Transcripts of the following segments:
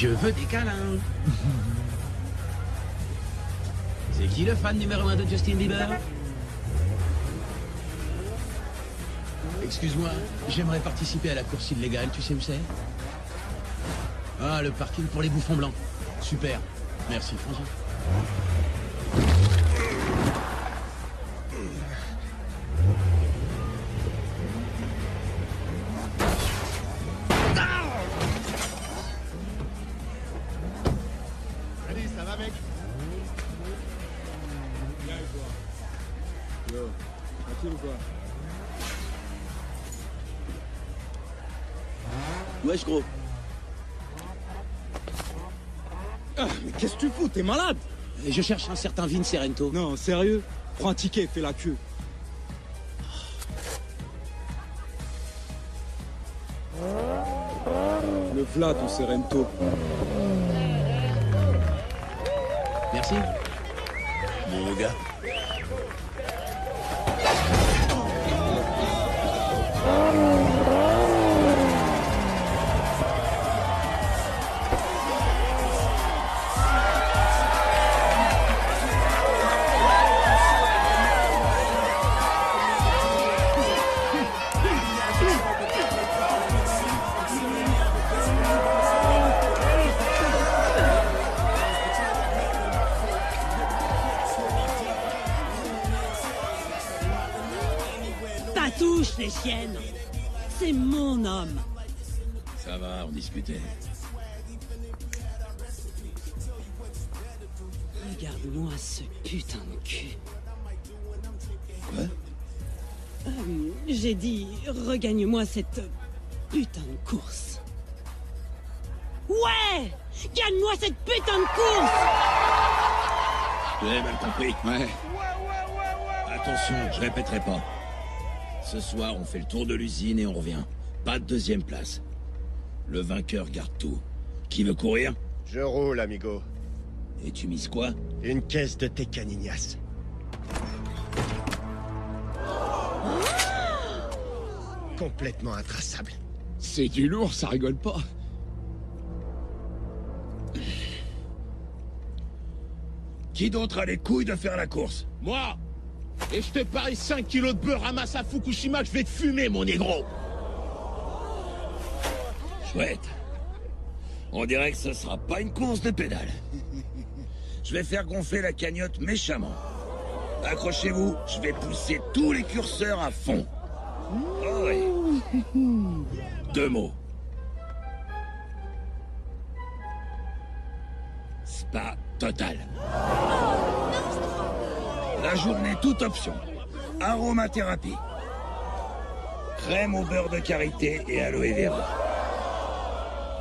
Je veux des câlins. C'est qui le fan numéro 1 de Justin Bieber? Excuse-moi, j'aimerais participer à la course illégale, tu sais où c'est? Ah, le parking pour les bouffons blancs. Super. Merci, François. Allez, ça va, mec? Bien, quoi? Yo, tranquille ou quoi? Wesh, gros. Ah, mais qu'est-ce que tu fous? T'es malade? Je cherche un certain Vince Serento. Non, sérieux? Prends un ticket, fais la queue. Le v'là, ton Serento. Merci. Mon gars. Pas touche, les chiennes. C'est mon homme. Ça va, on discutait. Regarde-moi ce putain de cul. Quoi? J'ai dit, regagne-moi cette putain de course. Ouais! Gagne-moi cette putain de course! Vous avez mal compris. Ouais. Attention, je répéterai pas. Ce soir, on fait le tour de l'usine et on revient. Pas de deuxième place. Le vainqueur garde tout. Qui veut courir? Je roule, amigo. Et tu mises quoi? Une caisse de Tecaninias. Complètement intraçable. C'est du lourd, ça rigole pas. Qui d'autre a les couilles de faire la course? Moi. Et je te parie 5 kilos de beurre ramasse à Fukushima, je vais te fumer, mon négro. Chouette. On dirait que ce sera pas une course de pédale. Je vais faire gonfler la cagnotte méchamment. Accrochez-vous, je vais pousser tous les curseurs à fond. Oh oui. 2 mots. Spa total. La journée toute option. Aromathérapie. Crème au beurre de karité et aloe vera.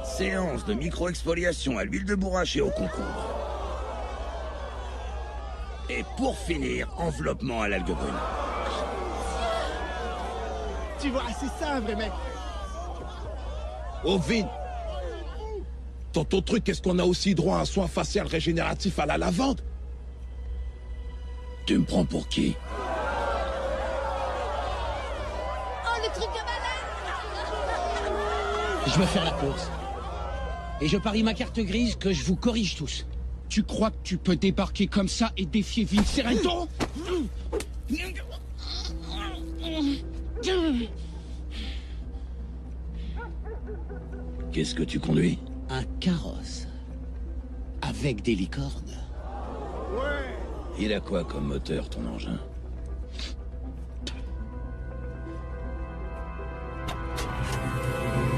Séance de micro-exfoliation à l'huile de bourrache et au concombre. Et pour finir, enveloppement à l'algue brune. Tu vois, c'est ça, un vrai mec. Oh, Vin. Dans ton truc, est-ce qu'on a aussi droit à un soin facial régénératif à la lavande? Tu me prends pour qui? Oh, le truc de malade! Je veux faire la course. Et je parie ma carte grise que je vous corrige tous. Tu crois que tu peux débarquer comme ça et défier Vince Serento? Qu'est-ce que tu conduis? Un carrosse. Avec des licornes. Il a quoi comme moteur, ton engin?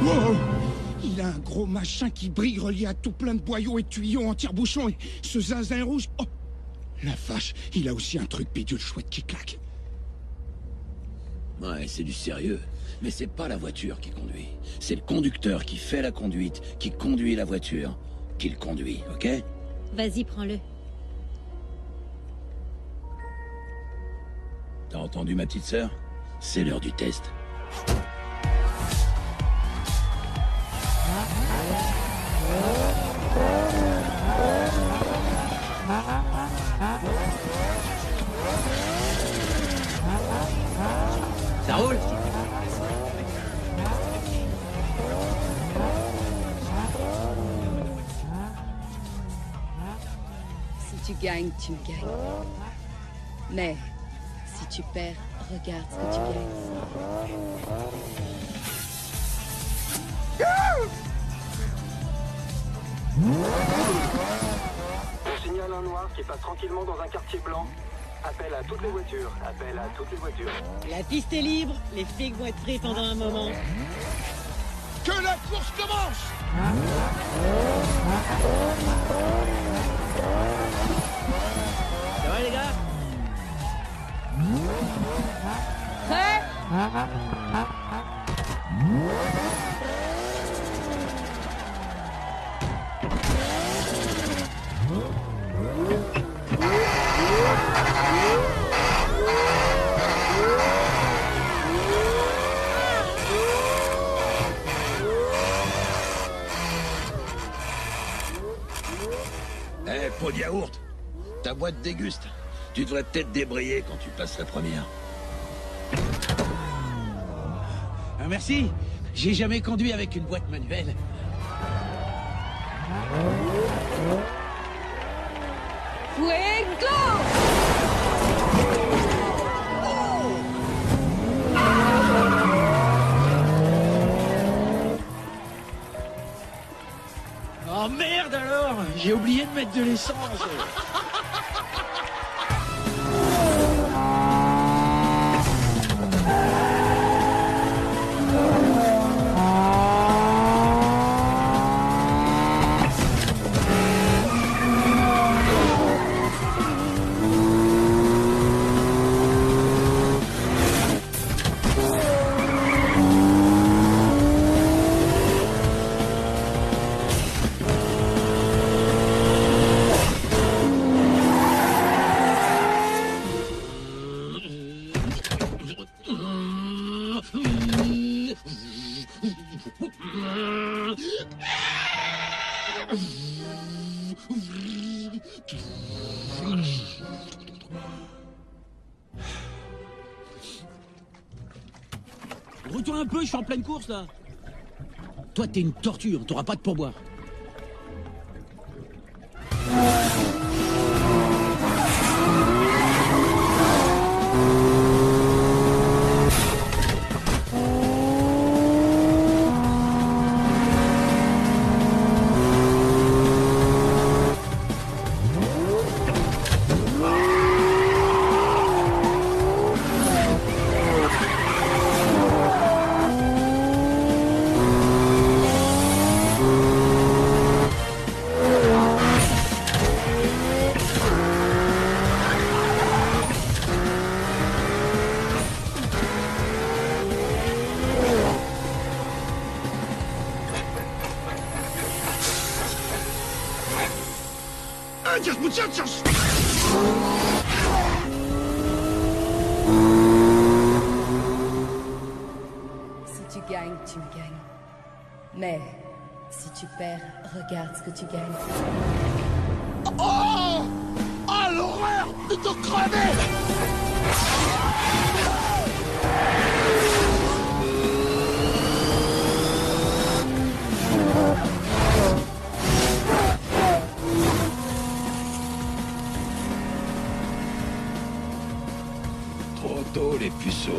Wow! Il a un gros machin qui brille relié à tout plein de boyaux et de tuyaux en tire-bouchon et ce zinzin rouge... Oh! La vache, il a aussi un truc bidule chouette qui claque. Ouais, c'est du sérieux. Mais c'est pas la voiture qui conduit. C'est le conducteur qui fait la conduite, qui conduit la voiture, qui le conduit, ok? Vas-y, prends-le. T'as entendu ma petite sœur? C'est l'heure du test. Ça roule? gagnes, tu me gagnes. Mais si tu perds, regarde ce que tu gagnes. Je signale un noir qui passe tranquillement dans un quartier blanc. Appel à toutes les voitures. Appel à toutes les voitures. La piste est libre, les flics vont être pris pendant un moment. Que la course commence! Ça va les gars? Eh, pot de yaourt, ta boîte déguste. Tu devrais peut-être débrayer quand tu passes la première. Ah, merci. J'ai jamais conduit avec une boîte manuelle. Fuego! Oh merde alors! J'ai oublié de mettre de l'essence. Retourne un peu, je suis en pleine course là. Toi t'es une tortue, on t'aura pas de pourboire. ¡Anchas, muchachos! Si tu gagnes, tu me gagnes. Mais si tu perds, regarde ce que tu gagnes. ¡Oh! ¡Ah, l'horreur de te crever! Trop tôt, les puceaux.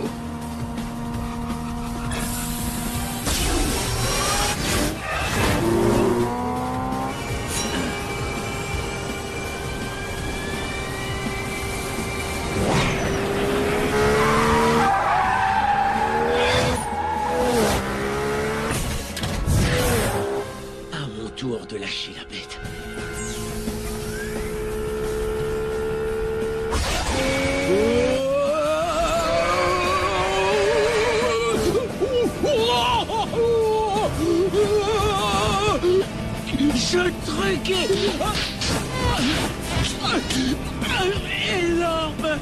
À mon tour de lâcher la bête. Ce truc est énorme.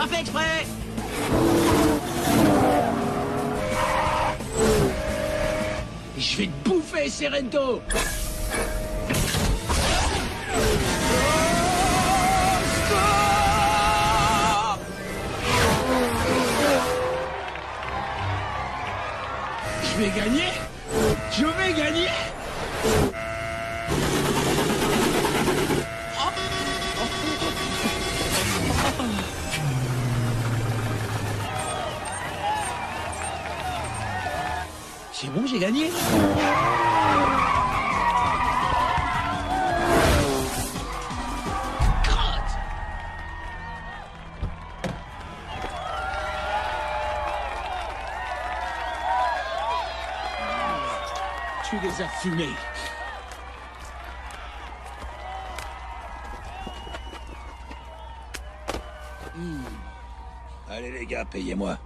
Pas fait exprès. Je vais te bouffer, Serento. Je vais gagner. Je vais gagner. C'est bon, j'ai gagné. Crotte. Tu les as fumés. Allez les gars, payez-moi.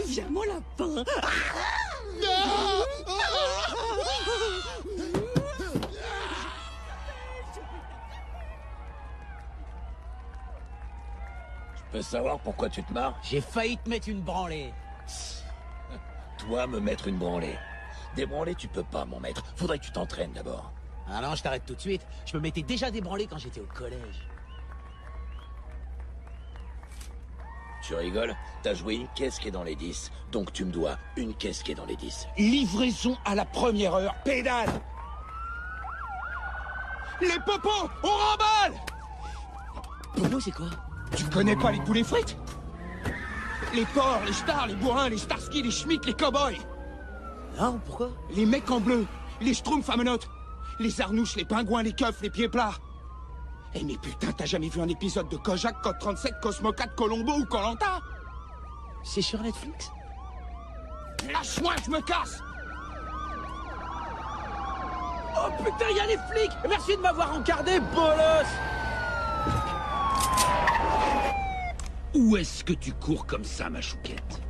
Viens, mon lapin. Je peux savoir pourquoi tu te marres? J'ai failli te mettre une branlée. Toi, me mettre une branlée. Des branlées, tu peux pas, mon maître. Faudrait que tu t'entraînes d'abord. Ah non, je t'arrête tout de suite. Je me mettais déjà débranlé quand j'étais au collège. Tu rigoles? T'as joué une caisse qui est dans les 10. Donc tu me dois une caisse qui est dans les 10. Livraison à la première heure. Pédale. Les popos, on remballe. Popo, c'est quoi? Tu connais pas les poulets frites? Les porcs, les stars, les bourrins, les starskis, les schmitts, les cow-boys. Non, pourquoi? Les mecs en bleu, les schtroumpfs à menottes, les arnouches, les pingouins, les keufs, les pieds plats. Eh mais putain, t'as jamais vu un épisode de Kojak, Code 37, Cosmo 4, Colombo ou Koh-Lanta? C'est sur Netflix? Lâche-moi, je me casse. Oh putain, y a les flics! Merci de m'avoir encardé, bolos! Où est-ce que tu cours comme ça, ma chouquette?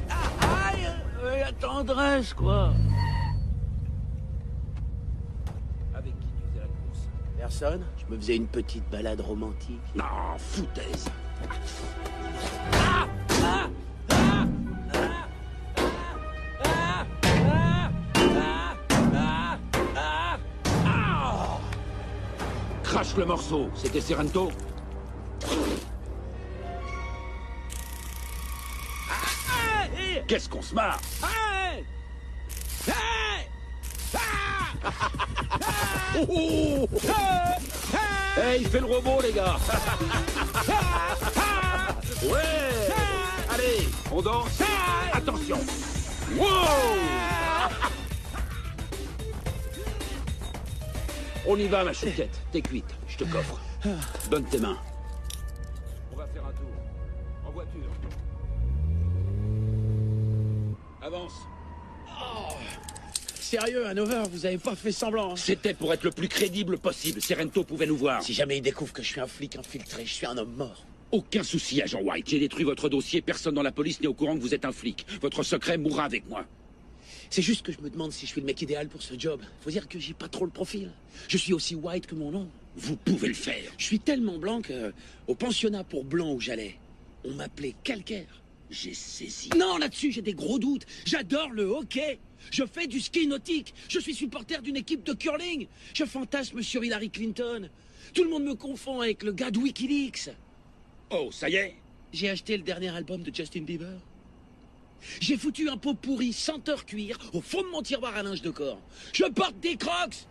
Aïe! La tendresse, quoi! Avec qui tu faisais la course? Personne? Je me faisais une petite balade romantique. Non, foutaise. Crache le morceau, c'était Serento. Qu'est-ce qu'on se marre? Oh, hey, il fait le robot, les gars. Ouais. Allez, on danse. Attention. Wow. On y va, ma chouquette. T'es cuite, je te coffre. Donne tes mains. On va faire un tour. En voiture. Avance. Sérieux, Hanover, vous avez pas fait semblant, hein? C'était pour être le plus crédible possible. Serento pouvait nous voir. Si jamais ils découvrent que je suis un flic infiltré, je suis un homme mort. Aucun souci, agent White. J'ai détruit votre dossier. Personne dans la police n'est au courant que vous êtes un flic. Votre secret mourra avec moi. C'est juste que je me demande si je suis le mec idéal pour ce job. Faut dire que j'ai pas trop le profil. Je suis aussi white que mon nom. Vous pouvez le faire. Je suis tellement blanc que, au pensionnat pour blanc où j'allais, on m'appelait calcaire. J'ai saisi. Non, là-dessus, j'ai des gros doutes. J'adore le hockey. Je fais du ski nautique. Je suis supporter d'une équipe de curling. Je fantasme sur Hillary Clinton. Tout le monde me confond avec le gars de Wikileaks. Oh, ça y est? J'ai acheté le dernier album de Justin Bieber. J'ai foutu un pot pourri senteur cuir au fond de mon tiroir à linge de corps. Je porte des Crocs.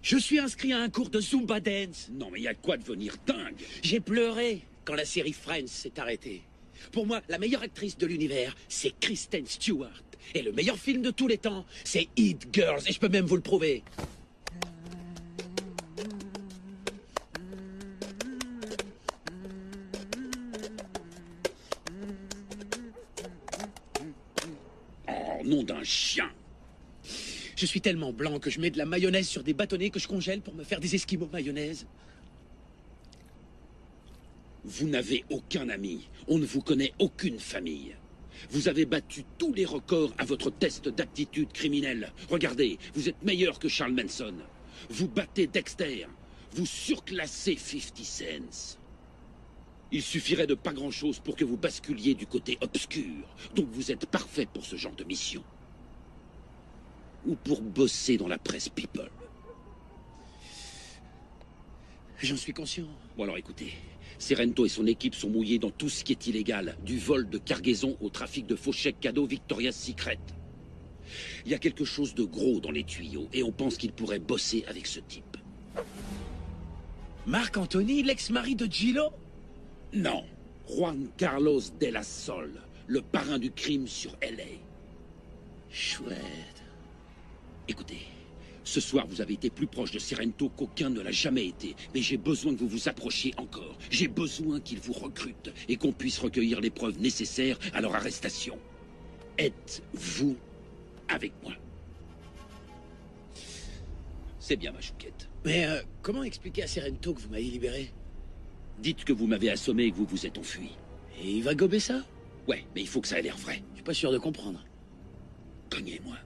Je suis inscrit à un cours de Zumba Dance. Non, mais il y a de quoi devenir dingue. J'ai pleuré quand la série Friends s'est arrêtée. Pour moi, la meilleure actrice de l'univers, c'est Kristen Stewart. Et le meilleur film de tous les temps, c'est It Girls. Et je peux même vous le prouver. Oh, nom d'un chien. Je suis tellement blanc que je mets de la mayonnaise sur des bâtonnets que je congèle pour me faire des esquimaux mayonnaise. Vous n'avez aucun ami. On ne vous connaît aucune famille. Vous avez battu tous les records à votre test d'aptitude criminelle. Regardez, vous êtes meilleur que Charles Manson. Vous battez Dexter. Vous surclassez 50 Cent. Il suffirait de pas grand-chose pour que vous basculiez du côté obscur. Donc vous êtes parfait pour ce genre de mission. Ou pour bosser dans la presse People. J'en suis conscient. Bon alors écoutez, Serento et son équipe sont mouillés dans tout ce qui est illégal, du vol de cargaison au trafic de faux chèques cadeaux Victoria's Secret. Il y a quelque chose de gros dans les tuyaux et on pense qu'il pourrait bosser avec ce type. Marc Anthony, l'ex-mari de Gillo? Non, Juan Carlos de la Sol, le parrain du crime sur LA. Chouette. Écoutez, ce soir vous avez été plus proche de Serento qu'aucun ne l'a jamais été, mais j'ai besoin que vous vous approchiez encore. J'ai besoin qu'il vous recrute et qu'on puisse recueillir les preuves nécessaires à leur arrestation. Êtes-vous avec moi? C'est bien, ma chouquette. Mais comment expliquer à Serento que vous m'avez libéré? Dites que vous m'avez assommé et que vous vous êtes enfui. Et il va gober ça? Ouais, mais il faut que ça ait l'air vrai. Je suis pas sûr de comprendre. Cognez-moi.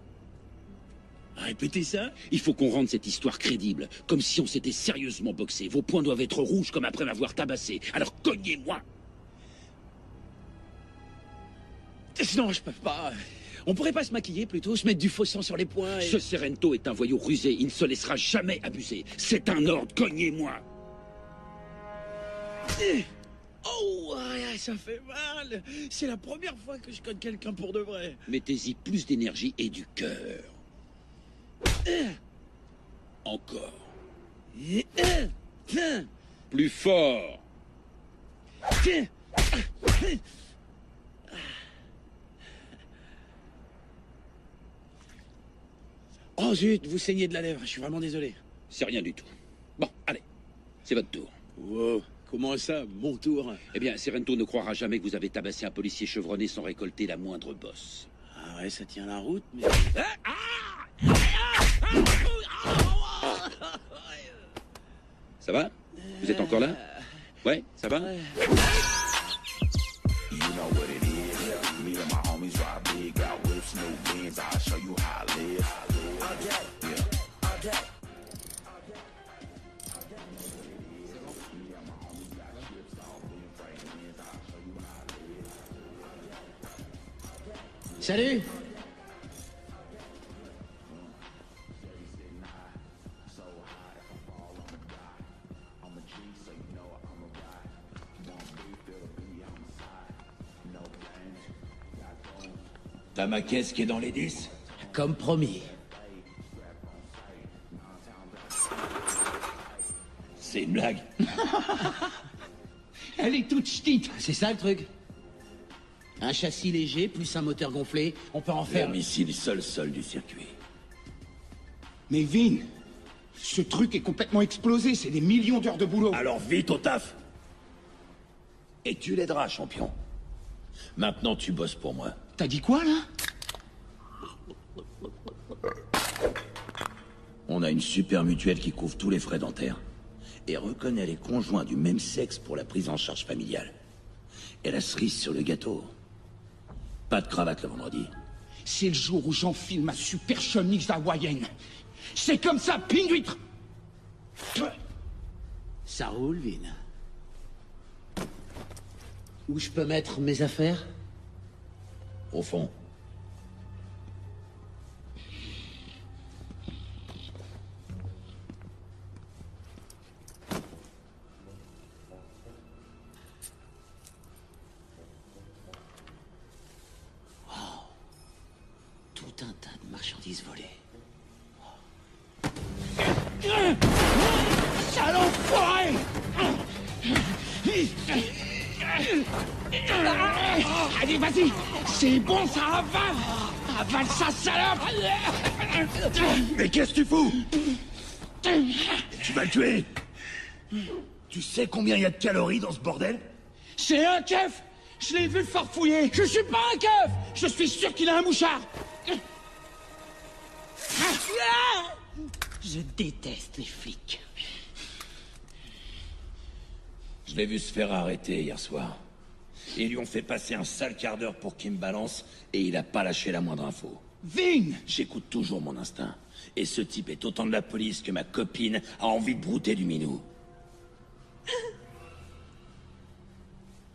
Répétez ça? Il faut qu'on rende cette histoire crédible, comme si on s'était sérieusement boxé. Vos poings doivent être rouges comme après m'avoir tabassé. Alors cognez-moi. Non, je peux pas. On pourrait pas se maquiller plutôt, se mettre du faux sang sur les poings et... Ce Serento est un voyou rusé, il ne se laissera jamais abuser. C'est un ordre, cognez-moi. Oh, ça fait mal. C'est la première fois que je cogne quelqu'un pour de vrai. Mettez-y plus d'énergie et du cœur. Encore. Plus fort. Oh zut, vous saignez de la lèvre, je suis vraiment désolé. C'est rien du tout. Bon, allez, c'est votre tour. Wow, comment ça, mon tour? Eh bien, Serento ne croira jamais que vous avez tabassé un policier chevronné sans récolter la moindre bosse. Ah ouais, ça tient la route, mais... Ça va? Vous êtes encore là? Ouais, ça va? Salut! T'as ma caisse qui est dans les 10? Comme promis. C'est une blague. Elle est toute ch'tite. C'est ça le truc? Un châssis léger, plus un moteur gonflé, on peut en faire... Un missile sol du circuit. Mais Vin, ce truc est complètement explosé, c'est des millions d'heures de boulot. Alors vite au taf. Et tu l'aideras, champion. Maintenant, tu bosses pour moi. T'as dit quoi, là? On a une super mutuelle qui couvre tous les frais dentaires et reconnaît les conjoints du même sexe pour la prise en charge familiale. Et la cerise sur le gâteau. Pas de cravate le vendredi. C'est le jour où j'enfile ma super chemise hawaïenne. C'est comme ça, pine d'huître. Ça roule, Vin. Où je peux mettre mes affaires? Au fond. Tout un tas de marchandises volées. Sale enfoiré! Allez, vas-y! C'est bon, ça avale! Avale ça, salope! Mais qu'est-ce que tu fous? Tu vas le tuer? Tu sais combien il y a de calories dans ce bordel? C'est un keuf! Je l'ai vu farfouiller! Je suis pas un keuf! Je suis sûr qu'il a un mouchard! Je déteste les flics. Je l'ai vu se faire arrêter hier soir. Ils lui ont fait passer un sale quart d'heure pour qu'il me balance, et il a pas lâché la moindre info. Vin! J'écoute toujours mon instinct. Et ce type est autant de la police que ma copine a envie de brouter du minou.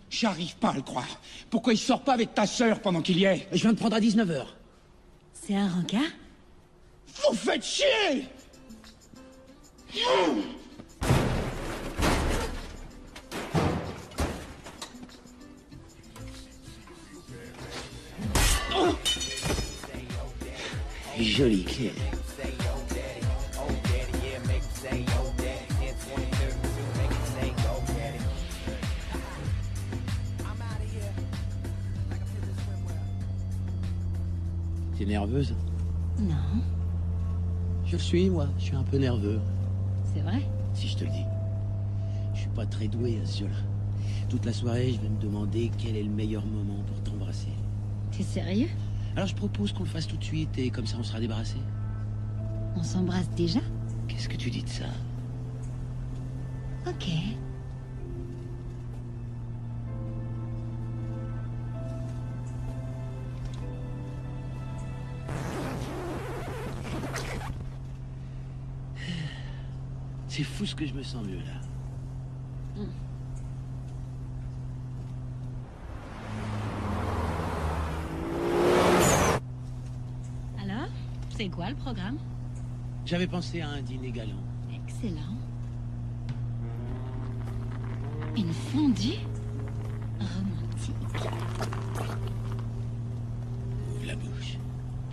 J'arrive pas à le croire. Pourquoi il sort pas avec ta sœur pendant qu'il y est? Je viens de prendre à 19h. C'est un rencard? Vous faites chier! Jolie clé. T'es nerveuse? Non, Je le suis, moi. Je suis un peu nerveux. c'est vrai. Si je te le dis. Je suis pas très doué à ce jeu-là. Toute la soirée, je vais me demander quel est le meilleur moment pour t'embrasser. T'es sérieux? Alors je propose qu'on le fasse tout de suite et comme ça on sera débarrassé. On s'embrasse déjà? Qu'est-ce que tu dis de ça? Ok. C'est fou ce que je me sens mieux là. Alors, c'est quoi le programme? J'avais pensé à un dîner galant. Excellent. Une fondue romantique. Ouvre la bouche.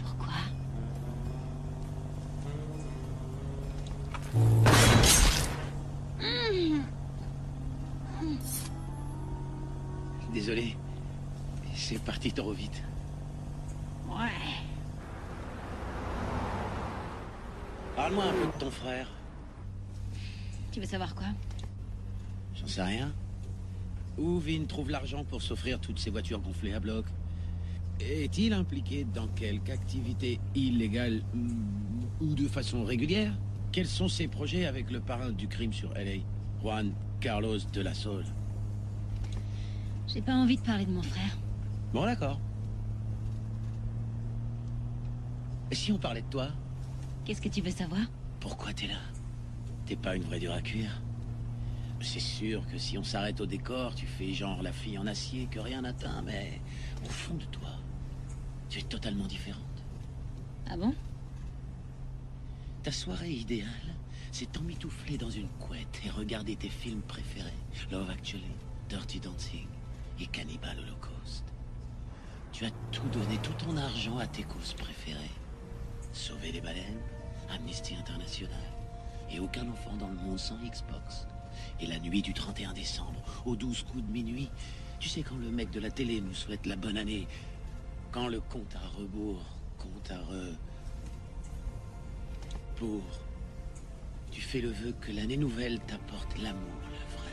Pourquoi? Désolé. C'est parti trop vite. Ouais. Parle-moi un peu de ton frère. Tu veux savoir quoi? J'en sais rien. Où Vin trouve l'argent pour s'offrir toutes ces voitures gonflées à bloc? Est-il impliqué dans quelque activité illégale ou de façon régulière? Quels sont ses projets avec le parrain du crime sur LA, Juan Carlos de la Sol? J'ai pas envie de parler de mon frère. Bon, d'accord. Et si on parlait de toi? Qu'est-ce que tu veux savoir? Pourquoi t'es là? T'es pas une vraie dure à cuire? C'est sûr que si on s'arrête au décor, tu fais genre la fille en acier que rien n'atteint, mais au fond de toi, tu es totalement différente. Ah bon? Ta soirée idéale, c'est t'emmitoufler dans une couette et regarder tes films préférés. Love Actually, Dirty Dancing et Cannibal Holocaust. Tu as tout donné, tout ton argent à tes causes préférées. Sauver les baleines, Amnesty International, et aucun enfant dans le monde sans Xbox. Et la nuit du 31 décembre, aux 12 coups de minuit, tu sais quand le mec de la télé nous souhaite la bonne année, quand le compte à rebours, compte à pour, tu fais le vœu que l'année nouvelle t'apporte l'amour, le vrai.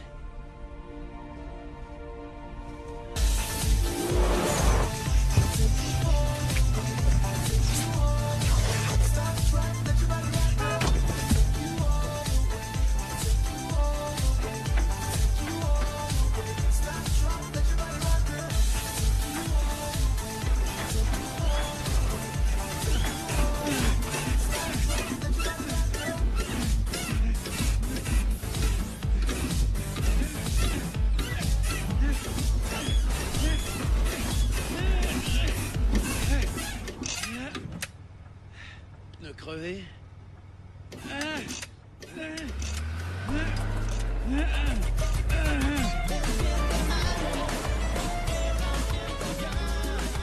Pneu crevé.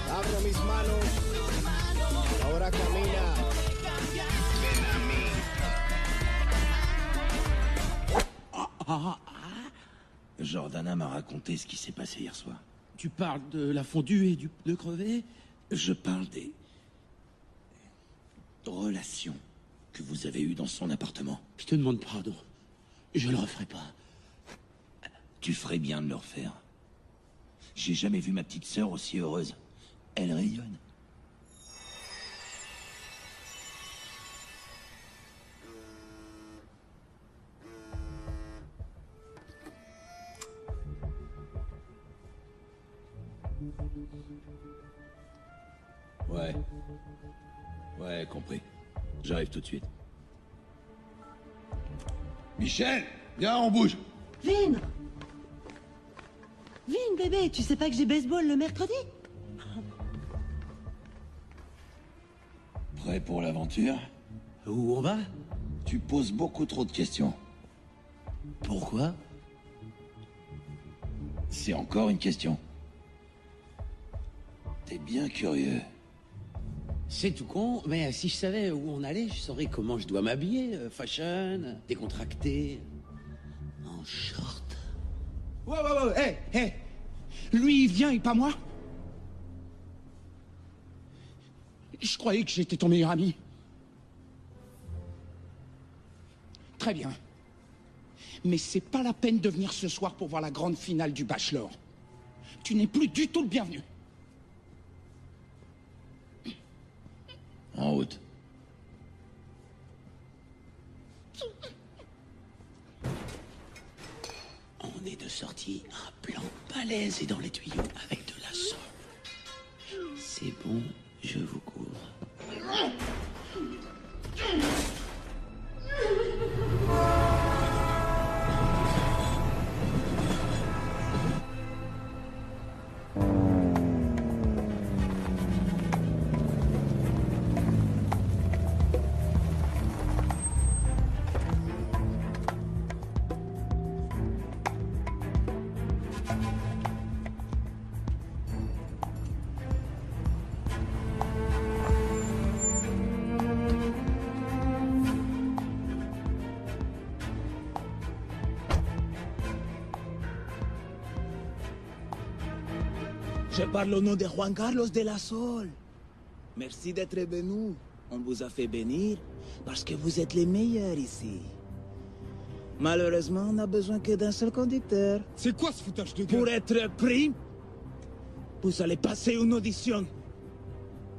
Abro mis manos, ahora camina. Jordana m'a raconté ce qui s'est passé hier soir. Tu parles de la fondue et du pneu crevé? Je parle des relations que vous avez eues dans son appartement. Je te demande pardon. Je le referai pas. Tu ferais bien de le refaire. J'ai jamais vu ma petite sœur aussi heureuse. Elle rayonne. Ouais. Ouais, compris. J'arrive tout de suite. Michel, viens, on bouge. Vin! Vin, bébé, tu sais pas que j'ai baseball le mercredi? Prêt pour l'aventure? Où on va? Tu poses beaucoup trop de questions. Pourquoi? C'est encore une question. T'es bien curieux. C'est tout con, mais si je savais où on allait, je saurais comment je dois m'habiller. Fashion, décontracté, en short. Ouais, hé. Lui, il vient et pas moi? Je croyais que j'étais ton meilleur ami. Très bien. Mais c'est pas la peine de venir ce soir pour voir la grande finale du Bachelor. Tu n'es plus du tout le bienvenu. En route. On est de sortie, un plan balèze et dans les tuyaux avec de la sauce. C'est bon, je vous couvre. Je parle au nom de Juan Carlos de la Sol. Merci d'être venu. On vous a fait venir parce que vous êtes les meilleurs ici. Malheureusement, on n'a besoin que d'un seul conducteur. C'est quoi ce foutage de gueule? Pour être pris, vous allez passer une audition.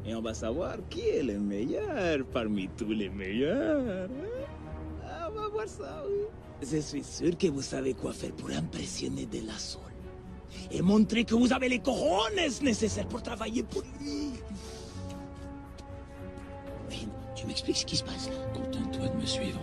Et on va savoir qui est le meilleur parmi tous les meilleurs. Ah, on va voir ça, oui. Je suis sûr que vous savez quoi faire pour impressionner de la Sol. Et montrer que vous avez les cojones nécessaires pour travailler pour lui. Vin, tu m'expliques ce qui se passe là? Contente-toi de me suivre.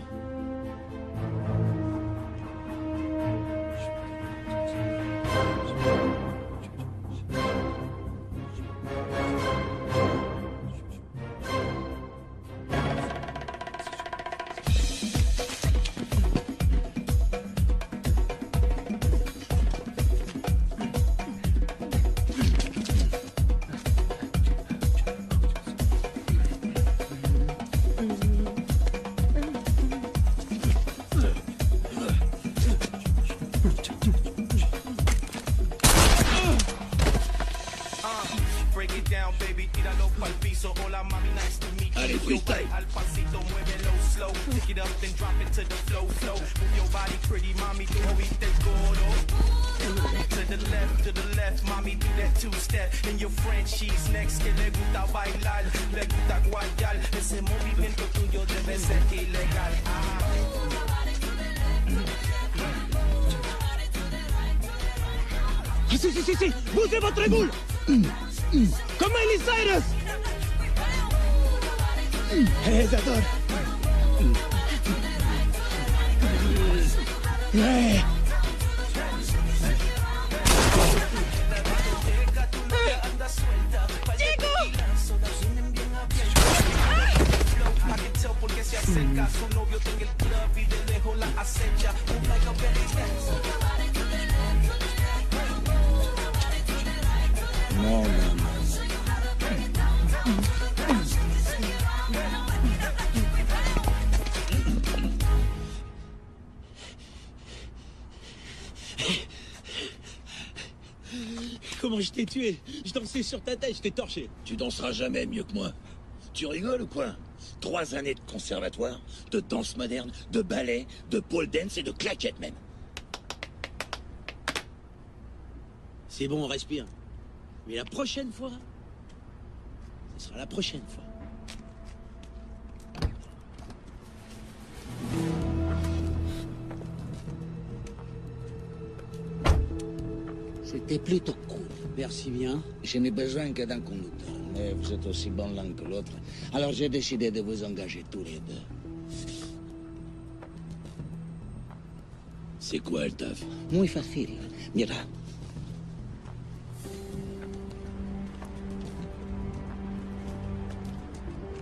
Allez, freestyle. To the left, mami, do that two-step. And your friend, she's next, que le gusta bailar, le gusta guayar. Ese movimiento tuyo debe ser ilegal. Si, bougez votre boule. Comme Miley Cyrus. J'adore. Ouais. Porque se acerca su novio en el club y de lejos la acecha. Non. Comment je t'ai tué? Je dansais sur ta tête, je t'ai torché. Tu danseras jamais mieux que moi. Tu rigoles ou quoi? 3 années de conservatoire, de danse moderne, de ballet, de pole dance et de claquettes même. C'est bon, on respire. Mais la prochaine fois, ce sera la prochaine fois. C'était plutôt cool. Merci bien. Je n'ai besoin que d'un conducteur, mais vous êtes aussi bon l'un que l'autre. Alors j'ai décidé de vous engager tous les deux. C'est quoi le taf? Muy facile. Mira.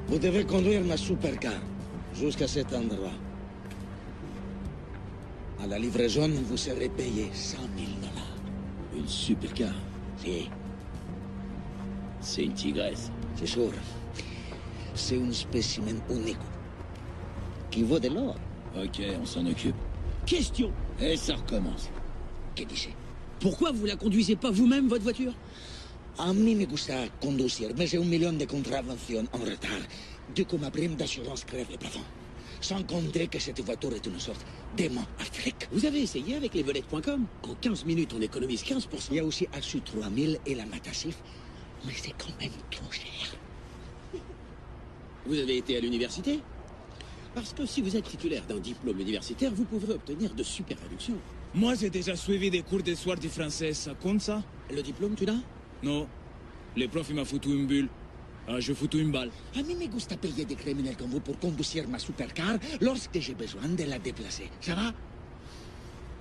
Vous devez conduire ma supercar jusqu'à cet endroit. À la livraison, vous serez payé 100 000 $. Une supercar? Si. C'est une tigresse. C'est sûr. C'est un spécimen unique. Qui vaut de l'or. Ok, on s'en occupe. Question. Et ça recommence. Que dice? Pourquoi vous la conduisez pas vous-même, votre voiture? A mí me gusta conducir, mais j'ai 1 million de contraventions en retard. Du coup, ma prime d'assurance crève les plafonds. Sans compter que cette voiture est une sorte d'aimant Afrique. Vous avez essayé avec les vedettes.com? En 15 minutes, on économise 15%. Il y a aussi Asu 3000 et la Matasif, mais c'est quand même trop cher. Vous avez été à l'université? Parce que si vous êtes titulaire d'un diplôme universitaire, vous pouvez obtenir de super réductions. Moi, j'ai déjà suivi des cours de soir du français, ça compte ça? Le diplôme, tu l'as? Non. Le prof, il m'a foutu une bulle. Ah, je foutu une balle. A mí me gusta payer des criminels comme vous pour conduire ma supercar lorsque j'ai besoin de la déplacer. Ça va?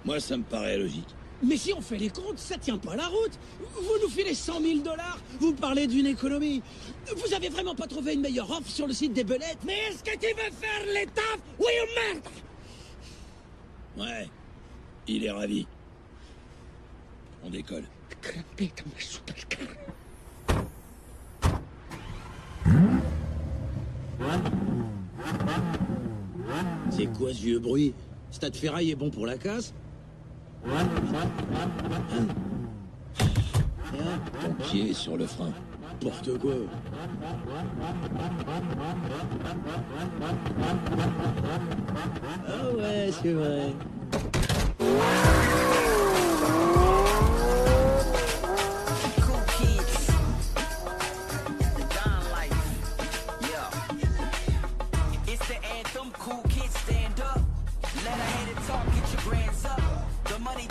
Moi, ça me paraît logique. Mais si on fait les comptes, ça tient pas la route. Vous nous filez 100 000 $. Vous parlez d'une économie. Vous avez vraiment pas trouvé une meilleure offre sur le site des belettes? Mais est-ce que tu veux faire les tafs? Oui ou merde? Ouais. Il est ravi. On décolle. Grimper dans ma supercar. C'est quoi ce vieux bruit? Stade Ferraille est bon pour la casse? Ton pied sur le frein. N'importe quoi. Ah ouais, c'est vrai.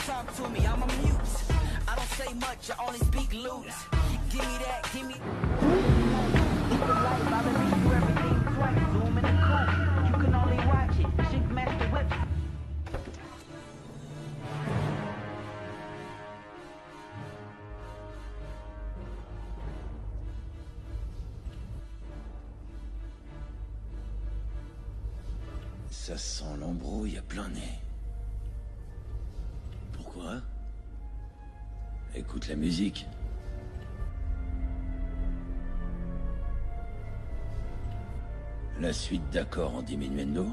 Talk to me, I'm a mute. I don't say much, I only speak loose. Give me that, give me. Life, I've been reading through everything twice. Zoom in the coupe, you can only watch it. Shift master whip. Ça sent l'embrouille à plein nez. Pourquoi? Écoute la musique. La suite d'accords en diminuendo.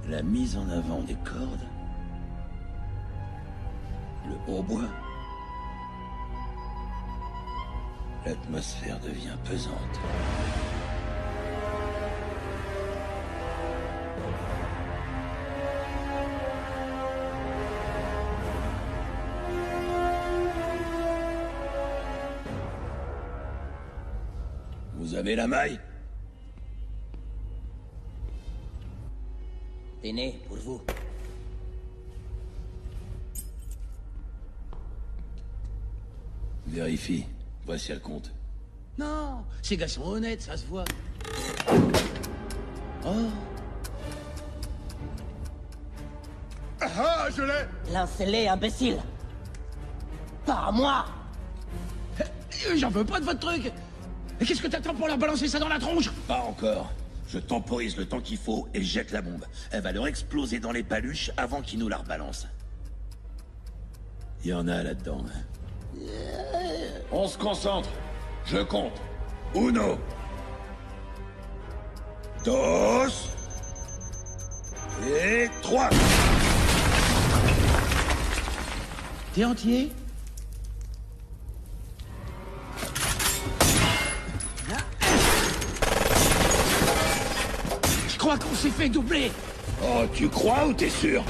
La mise en avant des cordes. Le hautbois. L'atmosphère devient pesante. Vous avez la maille? Tenez, pour vous. Vérifie. Voici le compte. Non, ces gars sont honnêtes, ça se voit. Oh. Ah, je l'ai! Lancez-les, imbécile. Pas à moi. J'en veux pas de votre truc. Et qu'est-ce que t'attends pour leur balancer ça dans la tronche? Pas encore. Je temporise le temps qu'il faut et jette la bombe. Elle va leur exploser dans les paluches avant qu'ils nous la rebalancent. Il y en a là-dedans. On se concentre. Je compte. 1, 2 et 3. T'es entier? Je crois qu'on s'est fait doubler. Oh, tu crois ou t'es sûr?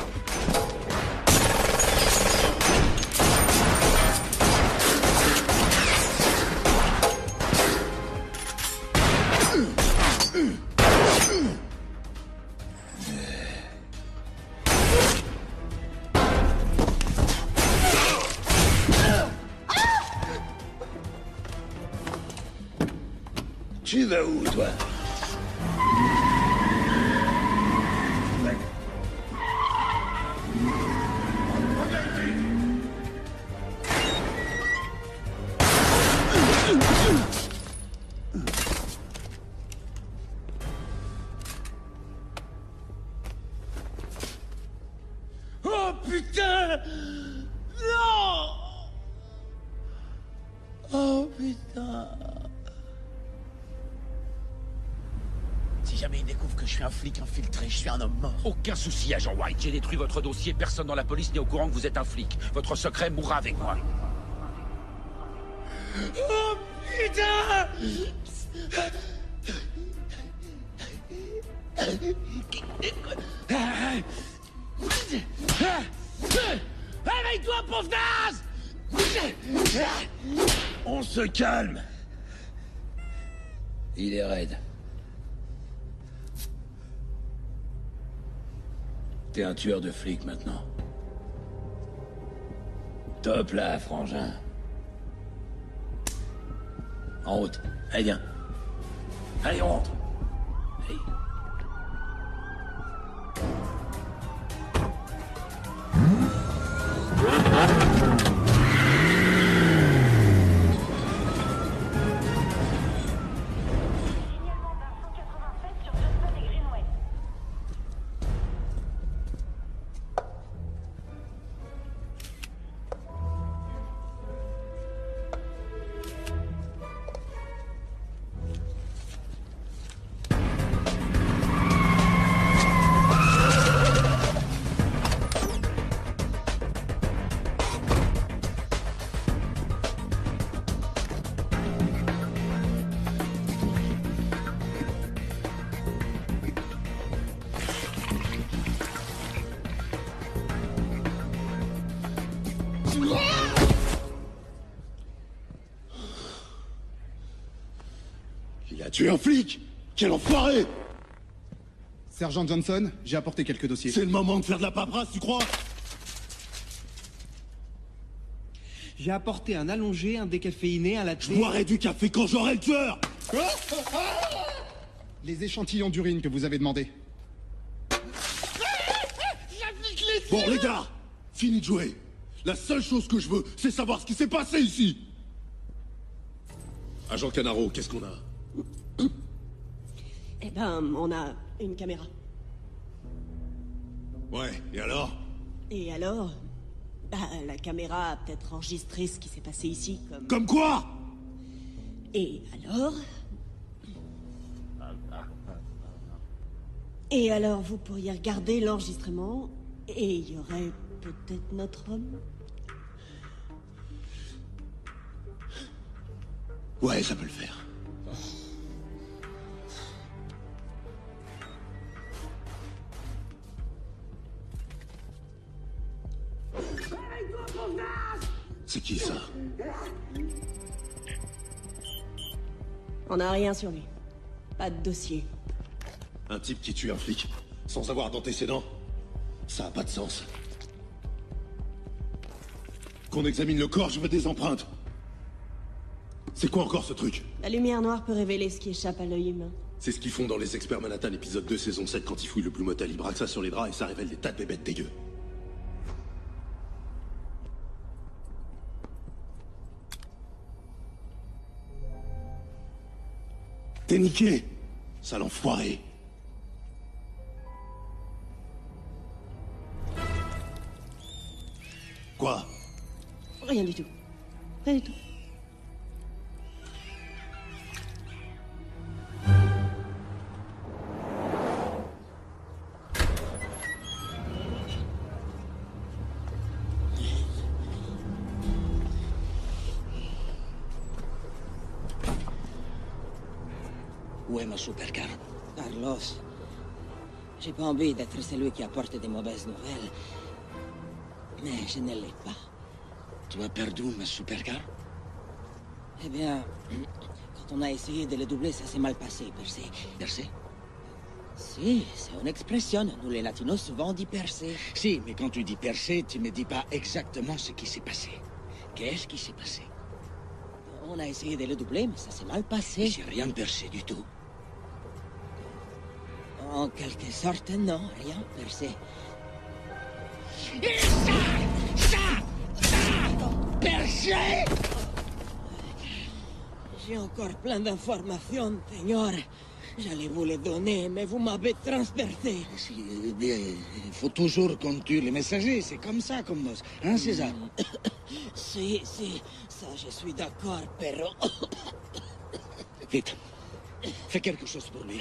Tu vas où, toi? Oh putain! Non! Oh putain! Si jamais ils découvrent que je suis un flic infiltré, je suis un homme mort. Aucun souci, agent White. J'ai détruit votre dossier. Personne dans la police n'est au courant que vous êtes un flic. Votre secret mourra avec moi. Oh putain! Réveille-toi, pauvre naze! On se calme. Il est raide. T'es un tueur de flics maintenant. Top là, frangin. En route. Allez, viens. Allez, on rentre. Allez. Il a tué un flic! Quel enfoiré! Sergent Johnson, j'ai apporté quelques dossiers. C'est le moment de faire de la paperasse, tu crois? J'ai apporté un allongé, un décaféiné, un latte. Je boirai du café quand j'aurai le tueur! Les échantillons d'urine que vous avez demandé. Bon, les gars, fini de jouer. La seule chose que je veux, c'est savoir ce qui s'est passé ici. Agent Canaro, qu'est-ce qu'on a? Eh ben, on a une caméra. Ouais, et alors? Et alors? Bah, la caméra a peut-être enregistré ce qui s'est passé ici, comme... Comme quoi? Et alors? Et alors, vous pourriez regarder l'enregistrement, et il y aurait peut-être notre homme? Ouais, ça peut le faire. C'est qui ça? On n'a rien sur lui. Pas de dossier. Un type qui tue un flic, sans avoir d'antécédents? Ça a pas de sens. Qu'on examine le corps, je veux des empreintes. C'est quoi encore ce truc? La lumière noire peut révéler ce qui échappe à l'œil humain. C'est ce qu'ils font dans Les Experts Manhattan, épisode 2, saison 7, quand ils fouillent le Blue Motel, ils braquent ça sur les draps et ça révèle des tas de bébêtes dégueux. T'es niqué, sale enfoiré. Quoi? Rien du tout. Rien du tout. Où est mon supercar? Carlos, j'ai pas envie d'être celui qui apporte des mauvaises nouvelles, mais je ne l'ai pas. Tu as perdu ma supercar? Eh bien, quand on a essayé de le doubler, ça s'est mal passé, Percé. Percé? Si, c'est une expression. Nous, les latinos, souvent on dit percé. Si, mais quand tu dis percé, tu me dis pas exactement ce qui s'est passé. Qu'est-ce qui s'est passé? On a essayé de le doubler, mais ça s'est mal passé. J'ai rien percé du tout. En quelque sorte, non, rien percé. Percé! J'ai encore plein d'informations, Seigneur. J'allais vous les donner, mais vous m'avez transpercé. Il faut toujours qu'on tue les messagers, c'est comme ça qu'on bosse. Hein, César? Si, ça je suis d'accord, pero... Vite, fais quelque chose pour lui.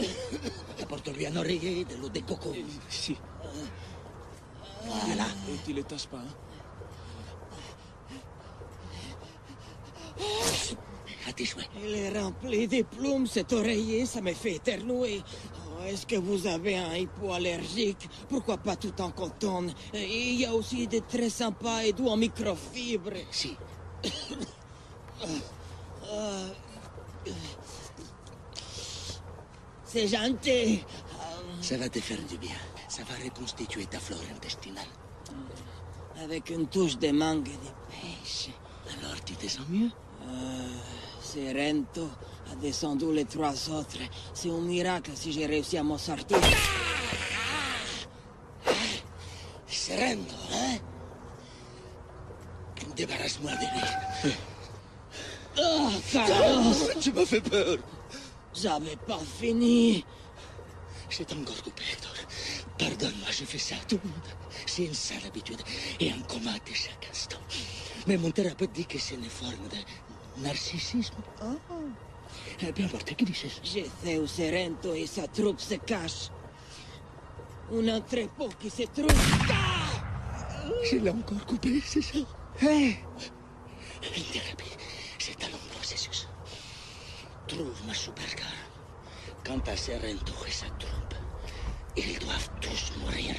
Apporte-lui un oreiller, de l'eau de coco. Si. Voilà. Et tu les tâches pas, hein? À tes souhaits. Il est rempli de plumes, cet oreiller, ça me fait éternuer. Oh, est-ce que vous avez un hypoallergique? Pourquoi pas tout en coton? Il y a aussi des très sympas et doux en microfibre. Si. C'est gentil. Ça va te faire du bien. Ça va reconstituer ta flore intestinale. Avec une touche de mangue et de pêche. Alors, tu te sens mieux? Serento a descendu les 3 autres. C'est un miracle si j'ai réussi à m'en sortir. Serento, hein? Débarrasse-moi de lui. Oh, Carlos! Tu m'as fait peur. J'avais pas fini. C'est encore coupé, Hector. Pardonne-moi, je fais ça à tout le monde. C'est une sale habitude et un coma de chaque instant. Mais mon thérapeute dit que c'est une forme de narcissisme. Peu importe, qui dit ça? Je sais où Serento et sa troupe se cachent. Un entrepôt qui se trouve... Je l'ai encore coupé, c'est ça? Hey. Une thérapie, c'est un long processus. Trouve ma supercar. Quant à Serento et sa troupe, ils doivent tous mourir.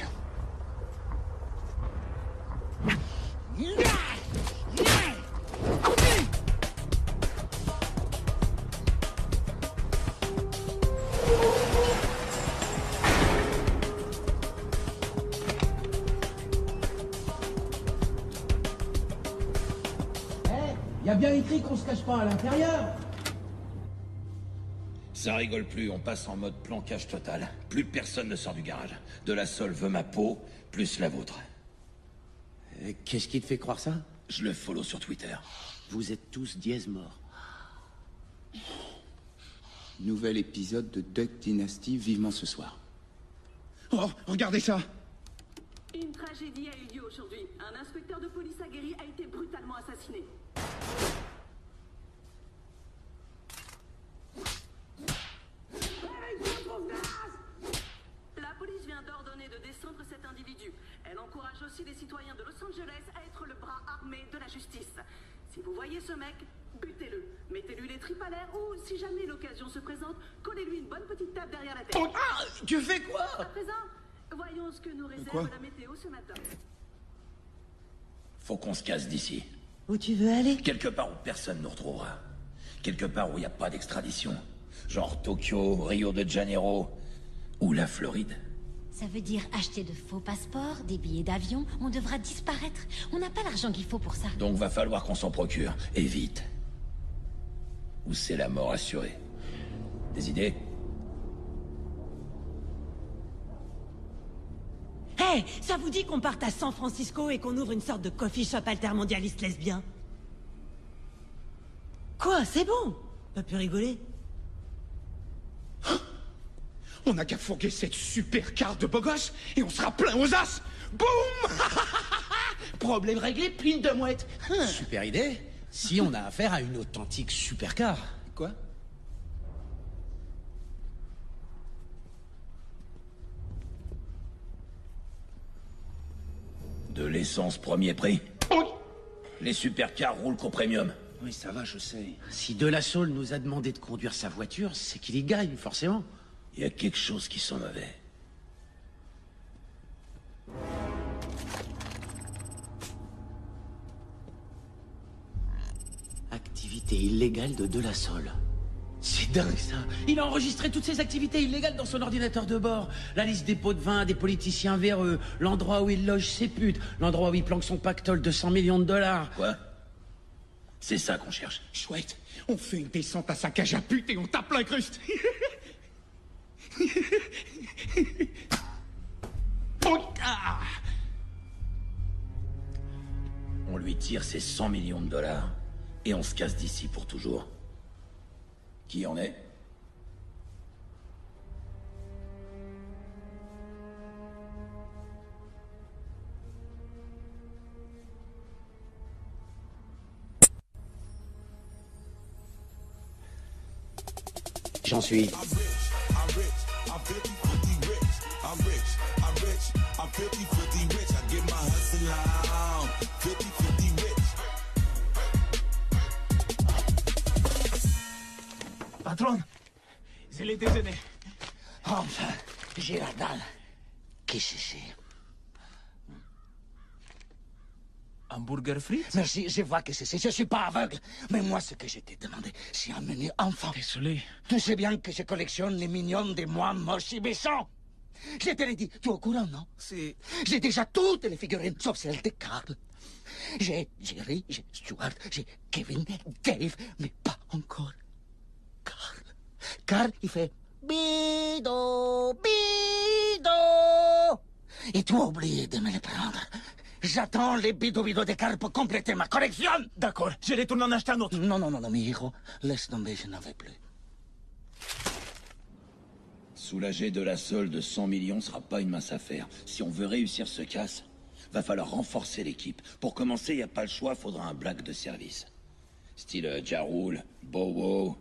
Il y a bien écrit qu'on se cache pas à l'intérieur. Ça rigole plus, on passe en mode planquage total. Plus personne ne sort du garage. De la Sole veut ma peau, plus la vôtre. Qu'est-ce qui te fait croire ça? Je le follow sur Twitter. Vous êtes tous dièse morts. Nouvel épisode de Duck Dynasty, vivement ce soir. Oh, regardez ça! Une tragédie a eu lieu aujourd'hui. Un inspecteur de police aguerri a été brutalement assassiné. La police vient d'ordonner de descendre cet individu. Elle encourage aussi les citoyens de Los Angeles à être le bras armé de la justice. Si vous voyez ce mec, butez-le. Mettez-lui les tripes à l'air ou, si jamais l'occasion se présente, collez-lui une bonne petite tape derrière la tête. Oh, ah, tu fais quoi? À présent, voyons ce que nous réserve la météo ce matin. Faut qu'on se casse d'ici. Où tu veux aller? Quelque part où personne nous retrouvera. Quelque part où il n'y a pas d'extradition. Genre Tokyo, Rio de Janeiro ou la Floride. Ça veut dire acheter de faux passeports, des billets d'avion, on devra disparaître. On n'a pas l'argent qu'il faut pour ça. Donc va falloir qu'on s'en procure. Et vite. Ou c'est la mort assurée. Des idées? Hey, ça vous dit qu'on parte à San Francisco et qu'on ouvre une sorte de coffee shop altermondialiste lesbien? Quoi, c'est bon? Pas pu rigoler? On n'a qu'à fourguer cette super carte de beau gosse et on sera plein aux as. Boum! Problème réglé, pine de mouette. Super idée. Si on a affaire à une authentique supercar. Quoi? De l'essence premier prix. Les supercars roulent qu'au premium. Oui, ça va, je sais. Si De La Salle nous a demandé de conduire sa voiture, c'est qu'il y gagne, forcément. Il y a quelque chose qui sent mauvais. Activité illégale de La Salle. C'est dingue, ça. Il a enregistré toutes ses activités illégales dans son ordinateur de bord. La liste des pots de vin, des politiciens véreux, l'endroit où il loge ses putes, l'endroit où il planque son pactole de 100 millions de dollars. Quoi? C'est ça qu'on cherche. Chouette, on fait une descente à saccage à pute et on tape l'incruste. On lui tire ses 100 millions de dollars et on se casse d'ici pour toujours. Qui en est? J'en suis. Patron, c'est le déjeuner. Enfin, j'ai la dalle. Qu'est-ce que c'est? Hamburger frites? Merci, je vois que c'est. Je suis pas aveugle. Mais moi, ce que je t'ai demandé, c'est un menu enfant. Désolé. Tu sais bien que je collectionne les mignons des mois moches et méchants. Je te l'ai dit. Tu es au courant, non? C'est... J'ai déjà toutes les figurines, sauf celle de Carl. J'ai Jerry, j'ai Stuart, j'ai Kevin, Dave, mais pas encore Carl. Carl, il fait bido, bido. Et tu as oublié de me les prendre. J'attends les bido-bido de Carl pour compléter ma collection. D'accord, je retourne en acheter un autre. Non, mi hijo, laisse tomber, je n'en veux plus. Soulager de la solde de 100 millions sera pas une mince affaire. Si on veut réussir ce casse, va falloir renforcer l'équipe. Pour commencer, il n'y a pas le choix, faudra un black de service. Style Jarul, Bowo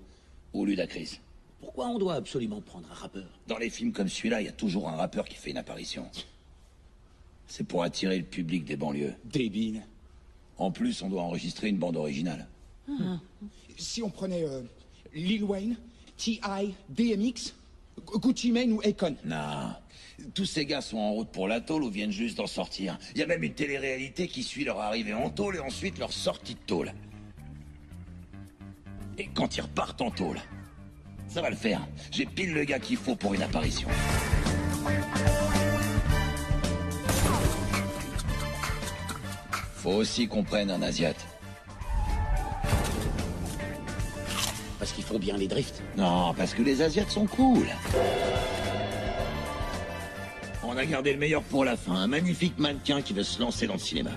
ou Ludacris. Pourquoi on doit absolument prendre un rappeur? Dans les films comme celui-là, il y a toujours un rappeur qui fait une apparition. C'est pour attirer le public des banlieues. Débile. En plus, on doit enregistrer une bande originale. Si on prenait Lil Wayne, T.I., DMX, Gucci Mane ou Akon. Non. Tous ces gars sont en route pour la tôle ou viennent juste d'en sortir. Il y a même une télé-réalité qui suit leur arrivée en tôle et ensuite leur sortie de tôle. Et quand ils repartent en tôle, ça va le faire. J'ai pile le gars qu'il faut pour une apparition. Faut aussi qu'on prenne un Asiate. Parce qu'il faut bien les drifts. Non, parce que les Asiates sont cool. On a gardé le meilleur pour la fin. Un magnifique mannequin qui veut se lancer dans le cinéma.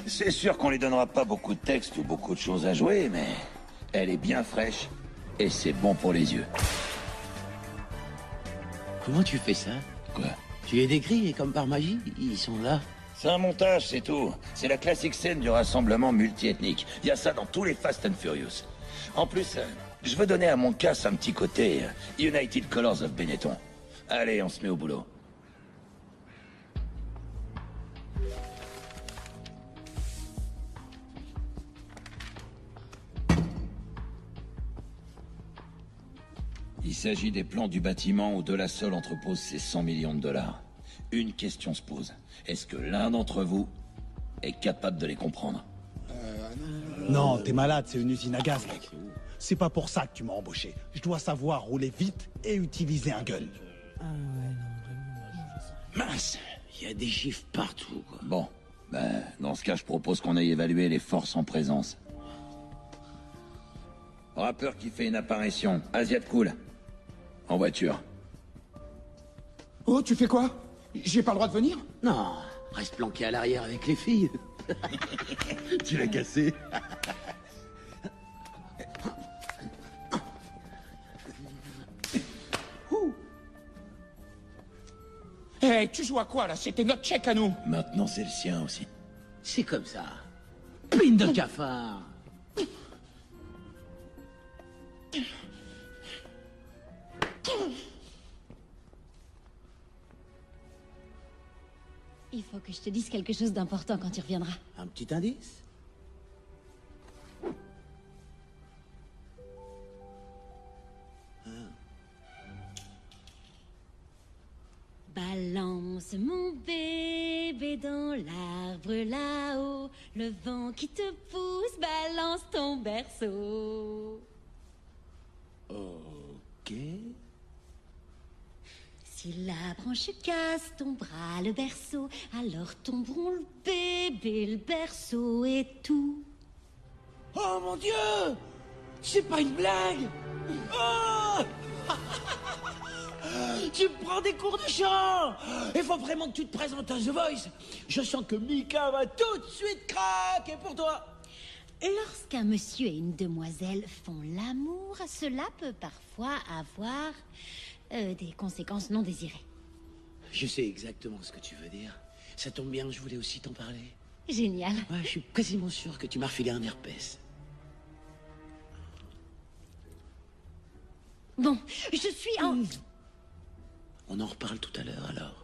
C'est sûr qu'on lui donnera pas beaucoup de texte ou beaucoup de choses à jouer, mais elle est bien fraîche et c'est bon pour les yeux. Comment tu fais ça? Quoi? Tu les décris et comme par magie, ils sont là. C'est un montage, c'est tout. C'est la classique scène du rassemblement multiethnique. Il y a ça dans tous les Fast and Furious. En plus, je veux donner à mon casse un petit côté United Colors of Benetton. Allez, on se met au boulot. Il s'agit des plans du bâtiment où De La Soul entrepose ses 100 millions de dollars. Une question se pose. Est-ce que l'un d'entre vous est capable de les comprendre? Non, t'es malade, c'est une usine à gaz, mec. C'est pas pour ça que tu m'as embauché. Je dois savoir rouler vite et utiliser un gun. Mince, il y a des chiffres partout, quoi. Bon, dans ce cas, je propose qu'on aille évaluer les forces en présence. Rappeur qui fait une apparition. Asiate cool. En voiture. Oh, tu fais quoi? J'ai pas le droit de venir? Non, reste planqué à l'arrière avec les filles. Tu l'as cassé. Hé, tu joues à quoi, là? C'était notre chèque à nous. Maintenant, c'est le sien aussi. C'est comme ça. Pine de cafard. Il faut que je te dise quelque chose d'important quand tu reviendras. Un petit indice? Balance mon bébé dans l'arbre là-haut. Le vent qui te pousse balance ton berceau. Ok. Si la branche casse ton bras, le berceau, alors tomberont le bébé, le berceau et tout. Oh mon Dieu! C'est pas une blague! Oh! Tu prends des cours de chant! Il faut vraiment que tu te présentes à The Voice. Je sens que Mika va tout de suite craquer pour toi. Lorsqu'un monsieur et une demoiselle font l'amour, cela peut parfois avoir des conséquences non désirées. Je sais exactement ce que tu veux dire. Ça tombe bien, je voulais aussi t'en parler. Génial. Ouais, je suis quasiment sûr que tu m'as refilé un herpès. Bon, je suis en... On en reparle tout à l'heure, alors.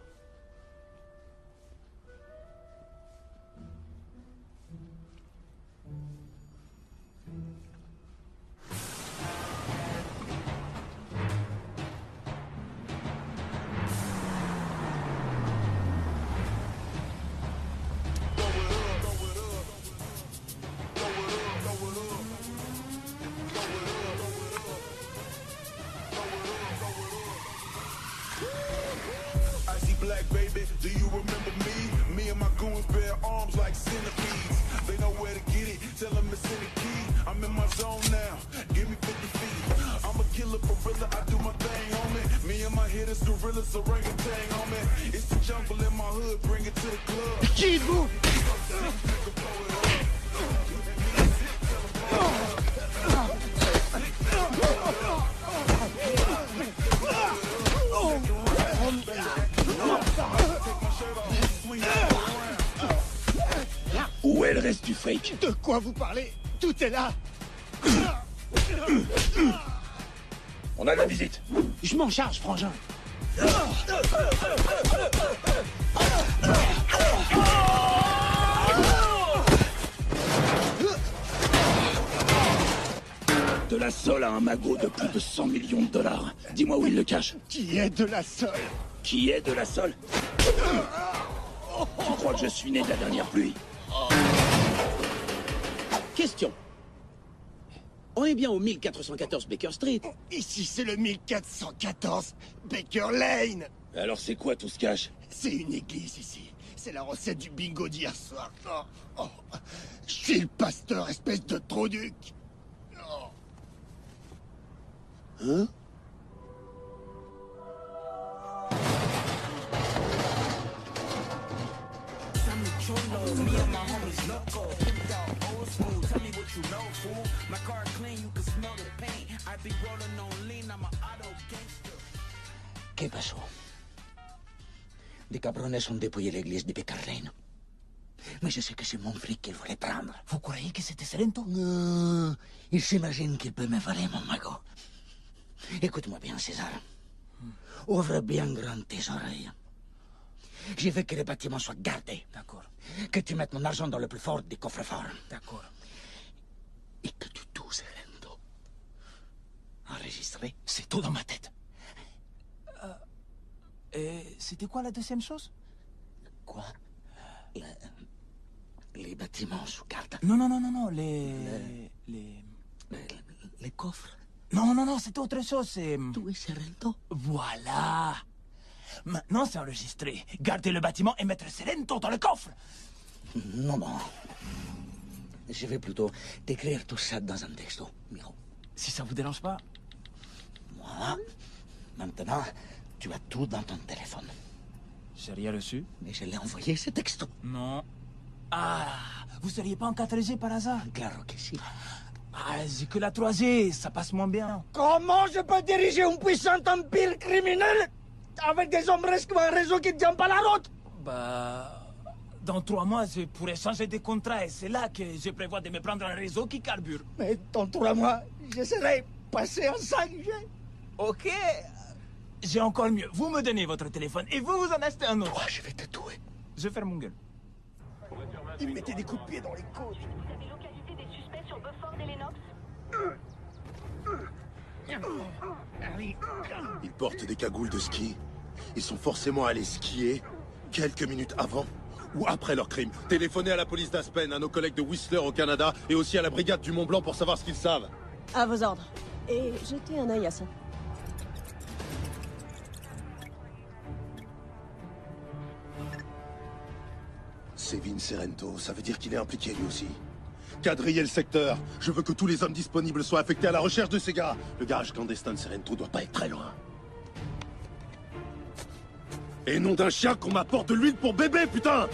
Black baby, do you remember me? Me and my goons bear arms like centipedes. They know where to get it, tell them it's in the key. I'm in my zone now, give me 50 feet. I'm a killer gorilla, I do my thing, homie. Me and my hitters, gorillas, orangutan, homie. It's the jungle in my hood, bring it to the club. Qui êtes-vous? Où est le reste du fric? De quoi vous parlez? Tout est là. On a de la visite. Je m'en charge, frangin. De la Sol a un magot de plus de 100 millions de dollars. Dis-moi où il le cache. Qui est de la Sol? Qui est de la Sol? Tu crois que je suis né de la dernière pluie? Question. On est bien au 1414 Baker Street. Ici, c'est le 1414 Baker Lane. Alors c'est quoi tout ce cash? C'est une église ici. C'est la recette du bingo d'hier soir. Je suis le pasteur, espèce de troduc. Hein? ¿Qué pasó? Des cabrones ont dépouillé l'église de Baker Lane. Mais je sais que c'est mon fric qu'ils voulaient prendre. Vous croyez que c'était Salento? Non, ils s'imaginent qu'ils peuvent me voler mon magot. Écoute-moi bien, César. Ouvre bien grand tes oreilles. Je veux que les bâtiments soient gardés. D'accord. Que tu mettes mon argent dans le plus fort des coffres forts. D'accord. Et que tu touches Salento. Enregistré? C'est tout dans ma tête. Et c'était quoi la deuxième chose? Quoi? Les bâtiments sous garde. Non, les coffres. Non, c'est autre chose, c'est... Tout est Salento. Voilà. Maintenant, c'est enregistré. Garder le bâtiment et mettre Salento dans le coffre. Non. Je vais plutôt t'écrire tout ça dans un texto, Miro. Si ça vous dérange pas. Voilà. Maintenant, tu as tout dans ton téléphone. J'ai rien reçu. Mais je l'ai envoyé, ce texto. Non. Ah, vous seriez pas en 4G par hasard? Claro que si. Ah, j'ai que la 3G, ça passe moins bien. Comment je peux diriger un puissant empire criminel avec des hommes restés un réseau qui ne tient pas la route? Bah... Dans 3 mois, je pourrais changer de contrat et c'est là que je prévois de me prendre un réseau qui carbure. Mais dans 3 mois, je serai passé en 5G. Ok. J'ai encore mieux. Vous me donnez votre téléphone et vous en achetez un autre. Toi, je vais te tuer. Je ferme mon gueule. Il mettait des coups de pied dans les côtes. Vous avez localisé des suspects sur Beaufort et Lennox? Ils portent des cagoules de ski Ils sont forcément allés skier quelques minutes avant ou après leur crime. Téléphonez à la police d'Aspen, à nos collègues de Whistler au Canada et aussi à la brigade du Mont-Blanc pour savoir ce qu'ils savent. À vos ordres. Et jetez un œil à ça. C'est Vin Serento, ça veut dire qu'il est impliqué lui aussi. Quadrillez le secteur. Je veux que tous les hommes disponibles soient affectés à la recherche de ces gars. Le garage clandestin de Serento doit pas être très loin. Et nom d'un chien qu'on m'apporte de l'huile pour bébé, putain!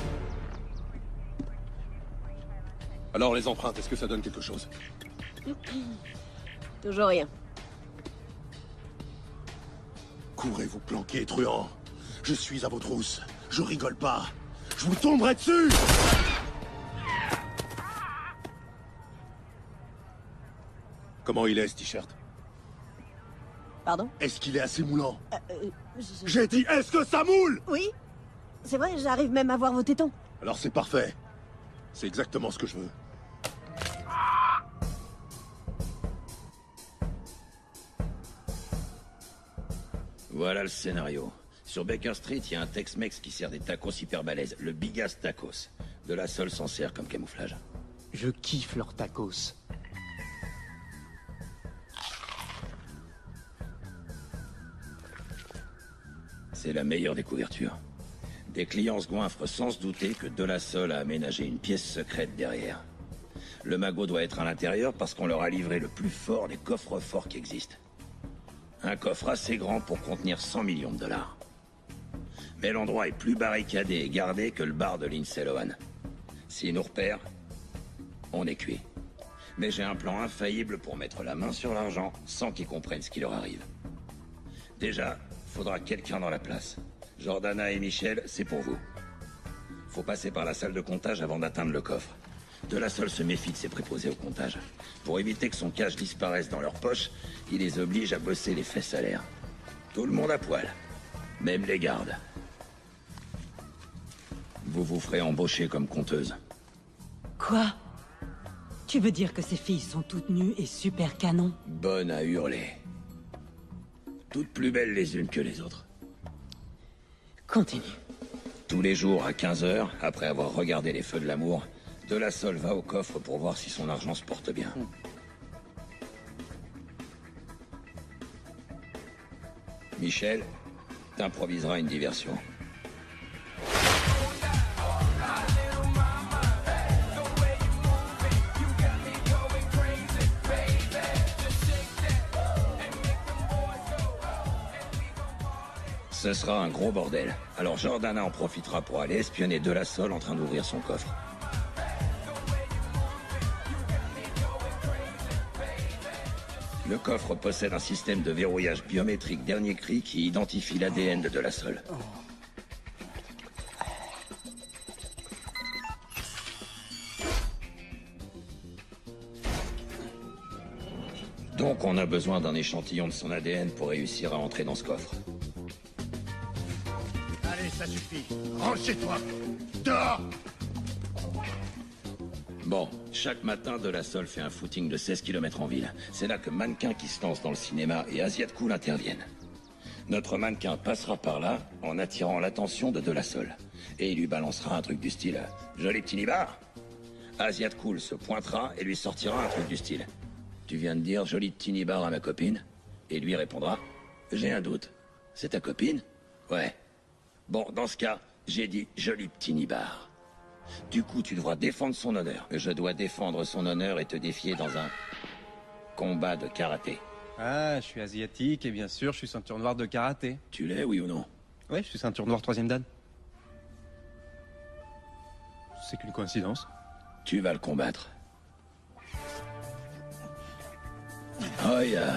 Alors les empreintes, est-ce que ça donne quelque chose? Toujours rien. Courez vous planquer, truand. Je suis à vos trousses. Je rigole pas. Je vous tomberai dessus! Comment il est, ce t-shirt? Pardon? Est-ce qu'il est assez moulant? J'ai dit, est-ce que ça moule? Oui. C'est vrai, j'arrive même à voir vos tétons. Alors c'est parfait. C'est exactement ce que je veux. Voilà le scénario. Sur Baker Street, il y a un Tex-Mex qui sert des tacos hyper balèzes. Le Bigas Tacos. De la Sole s'en sert comme camouflage. Je kiffe leurs tacos. C'est la meilleure des couvertures. Des clients se goinfrent sans se douter que De La Sole a aménagé une pièce secrète derrière. Le magot doit être à l'intérieur parce qu'on leur a livré le plus fort des coffres forts qui existent. Un coffre assez grand pour contenir 100 millions de dollars. Mais l'endroit est plus barricadé et gardé que le bar de Lindsay Lohan. S'ils nous repèrent, on est cuit. Mais j'ai un plan infaillible pour mettre la main sur l'argent sans qu'ils comprennent ce qui leur arrive. Déjà, faudra quelqu'un dans la place. Jordana et Michel, c'est pour vous. Faut passer par la salle de comptage avant d'atteindre le coffre. De La Sole se méfie de ses préposés au comptage. Pour éviter que son cash disparaisse dans leur poche, il les oblige à bosser les fesses à l'air. Tout le monde à poil. Même les gardes. Vous vous ferez embaucher comme conteuse. Quoi? Tu veux dire que ces filles sont toutes nues et super canon? Bonnes à hurler. Toutes plus belles les unes que les autres. Continue. Tous les jours à 15h, après avoir regardé les feux de l'amour, De La Sole va au coffre pour voir si son argent se porte bien. Michel, t'improviseras une diversion. Ce sera un gros bordel. Alors Jordana en profitera pour aller espionner De La Sole en train d'ouvrir son coffre. Le coffre possède un système de verrouillage biométrique dernier cri qui identifie l'ADN de La Sole. Donc on a besoin d'un échantillon de son ADN pour réussir à entrer dans ce coffre. Allez, ça suffit. Rentre chez toi. Dehors. Bon, chaque matin, De La Sole fait un footing de 16 km en ville. C'est là que Mannequin qui se lance dans le cinéma et Asiat Cool interviennent. Notre mannequin passera par là en attirant l'attention de La Sole. Et il lui balancera un truc du style « Joli petit nibar !» Asiat Cool se pointera et lui sortira un truc du style « Tu viens de dire joli petit nibar à ma copine ?» Et lui répondra « J'ai un doute. C'est ta copine ?»« Ouais. » Bon, dans ce cas, j'ai dit joli petit nibar. Du coup, tu devras défendre son honneur. Je dois défendre son honneur et te défier dans un combat de karaté. Ah, je suis asiatique et bien sûr, je suis ceinture noire de karaté. Tu l'es, oui ou non? Ouais, je suis ceinture noire 3e dan. C'est qu'une coïncidence. Tu vas le combattre. Oh ya.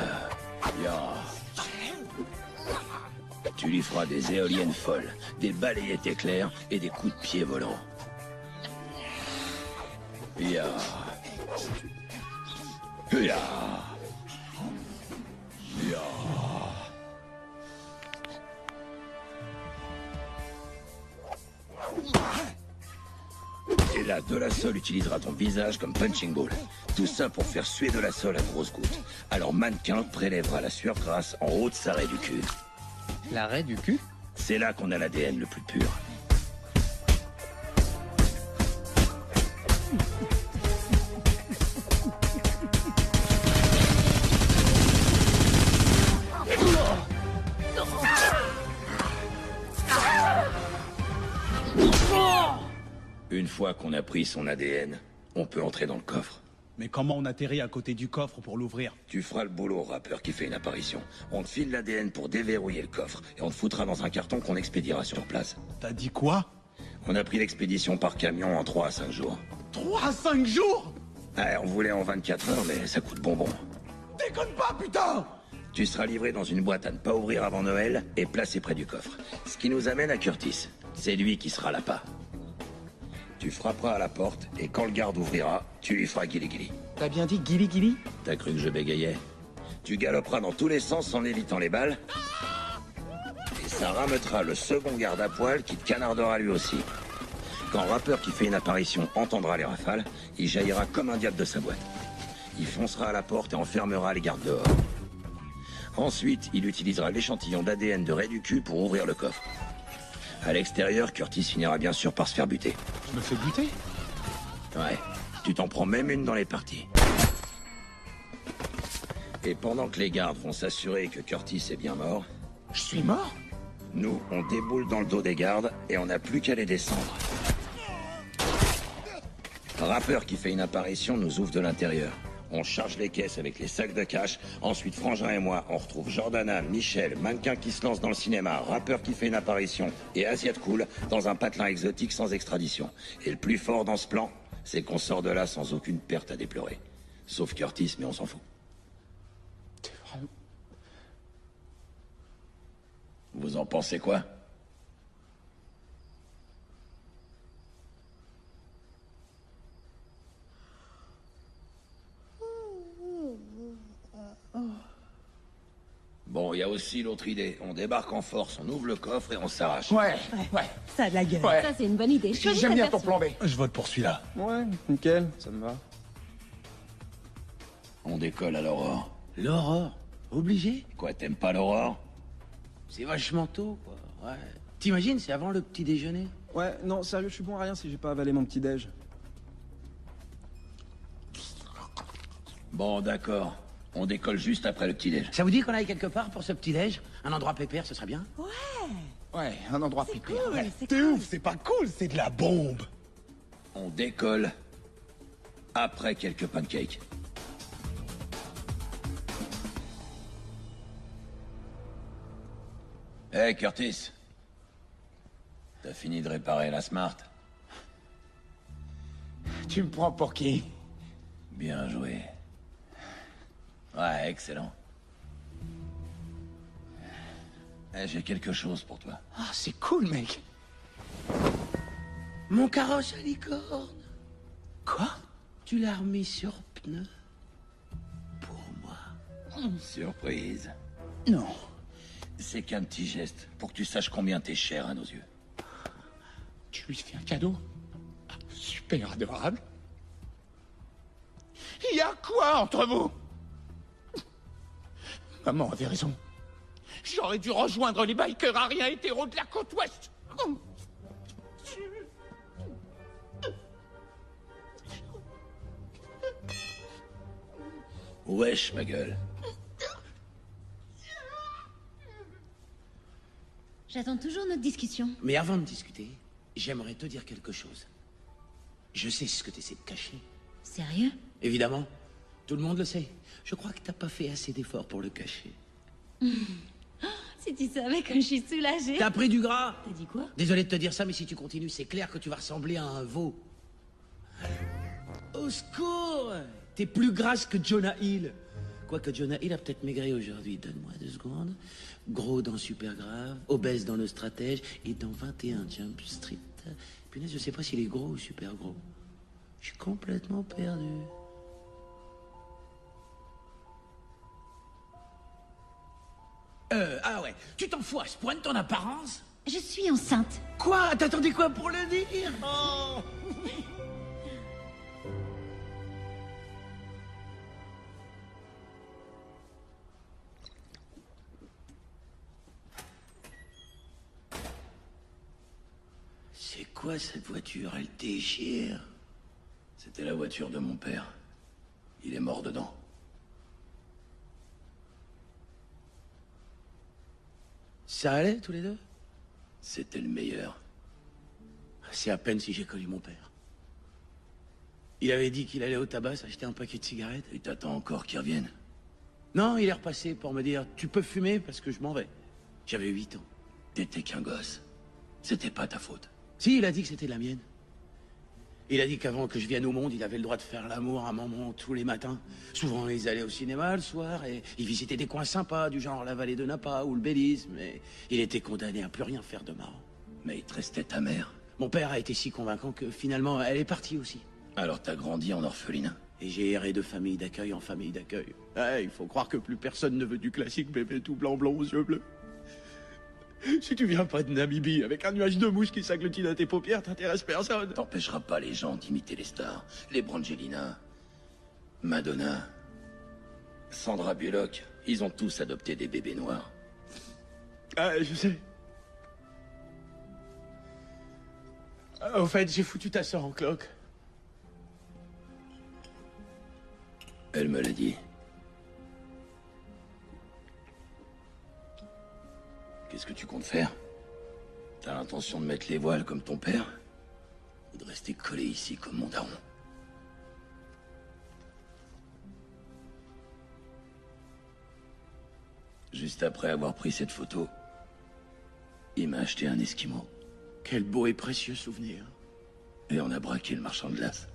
Tu lui feras des éoliennes folles, des balayettes éclairs et des coups de pied volants. Ya. Et là, De La Sole utilisera ton visage comme punching ball. Tout ça pour faire suer De La Sole à grosses gouttes. Alors Mannequin prélèvera la sueur grasse en haut de sa raie du cul. La raie du cul? C'est là qu'on a l'ADN le plus pur. Une fois qu'on a pris son ADN, on peut entrer dans le coffre. Mais comment on atterrit à côté du coffre pour l'ouvrir? Tu feras le boulot, rappeur qui fait une apparition. On te file l'ADN pour déverrouiller le coffre, et on te foutra dans un carton qu'on expédiera sur place. T'as dit quoi? On a pris l'expédition par camion en 3 à 5 jours. 3 à 5 jours? Ouais, on voulait en 24 heures, mais ça coûte bonbon. Déconne pas, putain! Tu seras livré dans une boîte à ne pas ouvrir avant Noël et placé près du coffre. Ce qui nous amène à Curtis. C'est lui qui sera l'appât. Tu frapperas à la porte, et quand le garde ouvrira, tu lui feras guili-guili. T'as bien dit guili-guili? T'as cru que je bégayais? Tu galoperas dans tous les sens en évitant les balles, et ça rameutera le second garde à poil qui te canardera lui aussi. Quand rappeur qui fait une apparition entendra les rafales, il jaillira comme un diable de sa boîte. Il foncera à la porte et enfermera les gardes dehors. Ensuite, il utilisera l'échantillon d'ADN de Ray du cul pour ouvrir le coffre. À l'extérieur, Curtis finira bien sûr par se faire buter. Je me fais buter? Ouais, tu t'en prends même une dans les parties. Et pendant que les gardes vont s'assurer que Curtis est bien mort... Je suis mort? Nous, on déboule dans le dos des gardes et on n'a plus qu'à les descendre. Rappeur qui fait une apparition nous ouvre de l'intérieur. On charge les caisses avec les sacs de cash. Ensuite, Frangin et moi, on retrouve Jordana, Michel, mannequin qui se lance dans le cinéma, rappeur qui fait une apparition, et Asiat Cool dans un patelin exotique sans extradition. Et le plus fort dans ce plan, c'est qu'on sort de là sans aucune perte à déplorer. Sauf Curtis, mais on s'en fout. Vous en pensez quoi? Bon, il y a aussi l'autre idée. On débarque en force, on ouvre le coffre et on s'arrache. Ouais. Ça a de la gueule. Ouais. Ça, c'est une bonne idée. J'aime bien ton plan B. Je vote pour celui-là. Ouais, nickel, ça me va. On décolle à l'aurore. L'aurore? Obligé? Quoi, t'aimes pas l'aurore? C'est vachement tôt, quoi. Ouais. T'imagines, c'est avant le petit déjeuner? Ouais, non, sérieux, je suis bon à rien si j'ai pas avalé mon petit déj. Bon, d'accord. On décolle juste après le petit-déj. Ça vous dit qu'on aille quelque part pour ce petit-déj? Un endroit pépère, ce serait bien? Ouais, un endroit pépère. Cool, c'est T'es ouf, c'est pas cool, c'est de la bombe. On décolle après quelques pancakes. Hey, Curtis. T'as fini de réparer la Smart? Tu me prends pour qui? Bien joué. Ouais, excellent. Eh, j'ai quelque chose pour toi. Ah, c'est cool, mec. Mon carrosse à licorne. Quoi? Tu l'as remis sur pneu. Pour moi. Surprise. Non. C'est qu'un petit geste pour que tu saches combien t'es cher à nos yeux. Tu lui fais un cadeau? Super adorable. Il y a quoi entre vous? Maman avait raison. J'aurais dû rejoindre les bikers à rien hétéro de la côte ouest. Wesh, ma gueule. J'attends toujours notre discussion. Mais avant de discuter, j'aimerais te dire quelque chose. Je sais ce que tu essaies de cacher. Sérieux? Évidemment. Tout le monde le sait. Je crois que t'as pas fait assez d'efforts pour le cacher. Si tu savais comme je suis soulagée. T'as pris du gras? T'as dit quoi? Désolé de te dire ça, mais si tu continues, c'est clair que tu vas ressembler à un veau. Au secours! T'es plus grasse que Jonah Hill. Quoique Jonah Hill a peut-être maigré aujourd'hui. Donne-moi 2 secondes. Gros dans Super Grave, obèse dans Le Stratège et dans 21 Jump Street. Punaise, je sais pas s'il est gros ou super gros. Je suis complètement perdu. Ah ouais, tu t'en fous à ce point de ton apparence? Je suis enceinte. Quoi? T'attendais quoi pour le dire? Oh. quoi cette voiture? Elle déchire. C'était la voiture de mon père. Il est mort dedans. Ça allait, tous les deux? C'était le meilleur. C'est à peine si j'ai connu mon père. Il avait dit qu'il allait au tabac s'acheter un paquet de cigarettes. Et t'attends encore qu'il revienne? Non, il est repassé pour me dire « Tu peux fumer parce que je m'en vais ». J'avais 8 ans. T'étais qu'un gosse. C'était pas ta faute. Si, il a dit que c'était la mienne. Il a dit qu'avant que je vienne au monde, il avait le droit de faire l'amour à maman tous les matins. Souvent, ils allaient au cinéma le soir et ils visitaient des coins sympas, du genre la vallée de Napa ou le Belize, mais il était condamné à plus rien faire de marrant. Mais il te restait ta mère. Mon père a été si convaincant que finalement, elle est partie aussi. Alors t'as grandi en orphelinat? Et j'ai erré de famille d'accueil en famille d'accueil. Ouais, il faut croire que plus personne ne veut du classique bébé tout blanc aux yeux bleus. Si tu viens pas de Namibie avec un nuage de mouches qui s'agglutine à tes paupières, t'intéresses personne. T'empêcheras pas les gens d'imiter les stars. Les Brangelina, Madonna, Sandra Bullock, ils ont tous adopté des bébés noirs. Ah, je sais. Au fait, j'ai foutu ta sœur en cloque. Elle me l'a dit. Qu'est-ce que tu comptes faire? T'as l'intention de mettre les voiles comme ton père? Ou de rester collé ici comme mon daron? Juste après avoir pris cette photo, il m'a acheté un Esquimau. Quel beau et précieux souvenir. Et on a braqué le marchand de glace.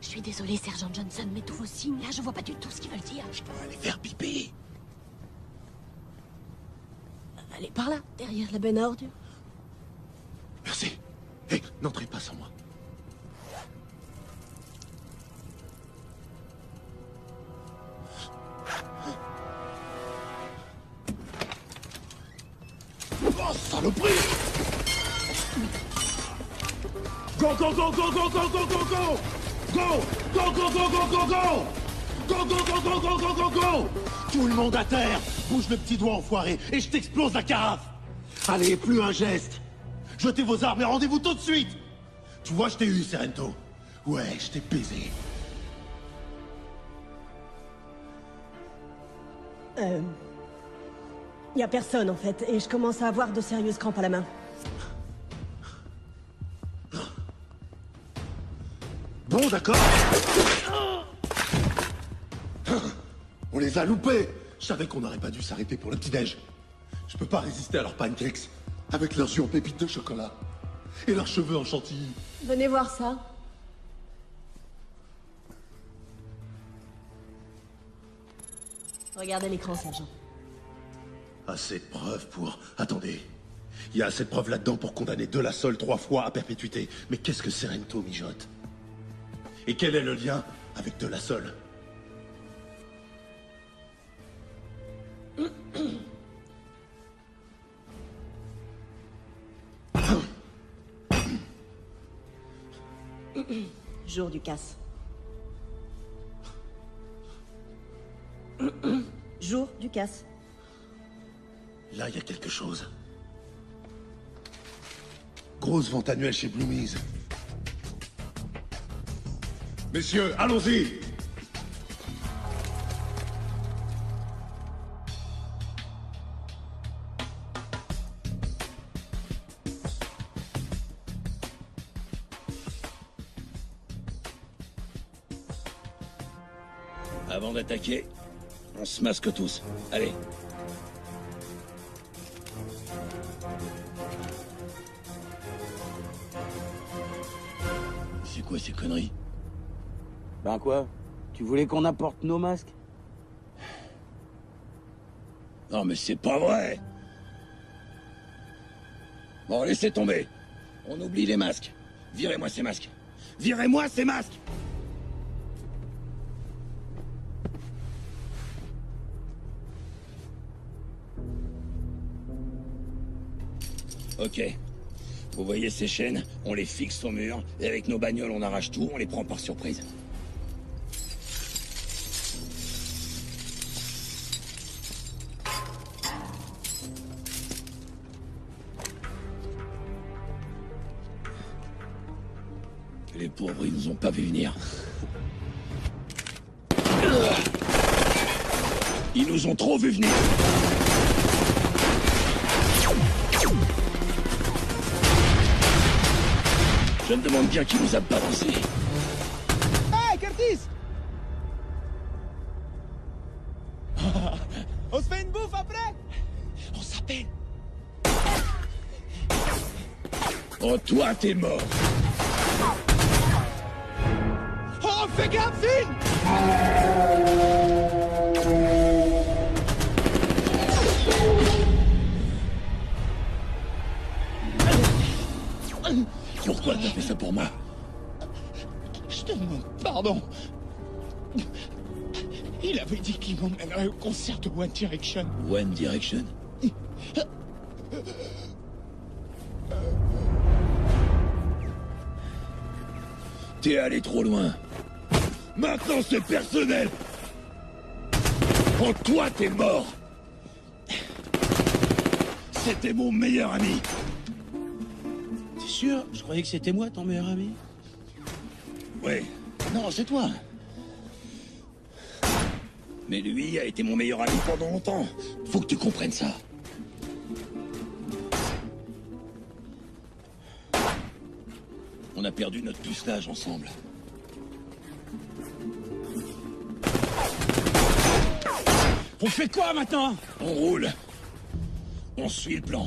Je suis désolée, Sergent Johnson, mais tous vos signes, là, je vois pas du tout ce qu'ils veulent dire. Je dois aller faire pipi. Allez, par là, derrière la benne à ordures. Merci. Hé, n'entrez pas sans moi. Oh, saloperie! Go, go, go, go, go, go, go, go, go! Go! Go, go, go, go, go, go! Go, go, go, go, go, go, go, go! Tout le monde à terre! Bouge le petit doigt, enfoiré, et je t'explose la carafe! Allez, plus un geste! Jetez vos armes et rendez-vous tout de suite! Tu vois, je t'ai eu, Serento. Ouais, je t'ai baisé. Y a personne, en fait, et je commence à avoir de sérieuses crampes à la main. Bon, d'accord. On les a loupés. Je savais qu'on n'aurait pas dû s'arrêter pour le petit-déj. Je peux pas résister à leurs pancakes, avec leurs yeux en pépites de chocolat, et leurs cheveux en chantilly. Venez voir ça. Regardez l'écran, sergent. Assez de preuves pour... Attendez. Il y a assez de preuves là-dedans pour condamner De La Solle 3 fois à perpétuité. Mais qu'est-ce que Serento mijote? Et quel est le lien avec De La Solle? Jour du casse. Jour du casse. Là, il y a quelque chose. Grosse vente annuelle chez Bloomies. Messieurs, allons-y! Avant d'attaquer, on se masque tous. Allez. C'est quoi ces conneries? Ben quoi? Tu voulais qu'on apporte nos masques? Non mais c'est pas vrai! Bon, laissez tomber. On oublie les masques. Virez-moi ces masques. Virez-moi ces masques! Ok. Vous voyez ces chaînes? On les fixe au mur, et avec nos bagnoles, on arrache tout, on les prend par surprise. Les pauvres, ils nous ont pas vu venir. Ils nous ont trop vu venir. Je me demande bien qui nous a balancé. Hey, Curtis! On se fait une bouffe après? On s'appelle. Oh, toi, t'es mort. Oh, fais gaffe, Vin! Pourquoi t'as fait ça pour moi? Je te demande pardon. Il avait dit qu'il m'emmènerait au concert de One Direction. One Direction? T'es allé trop loin. Maintenant, c'est personnel. Oh, toi, t'es mort. C'était mon meilleur ami. T'es sûr? Je croyais que c'était moi, ton meilleur ami. Ouais. Non, c'est toi. Mais lui a été mon meilleur ami pendant longtemps. Faut que tu comprennes ça. On a perdu notre pucelage ensemble. On fait quoi maintenant? On roule. On suit le plan.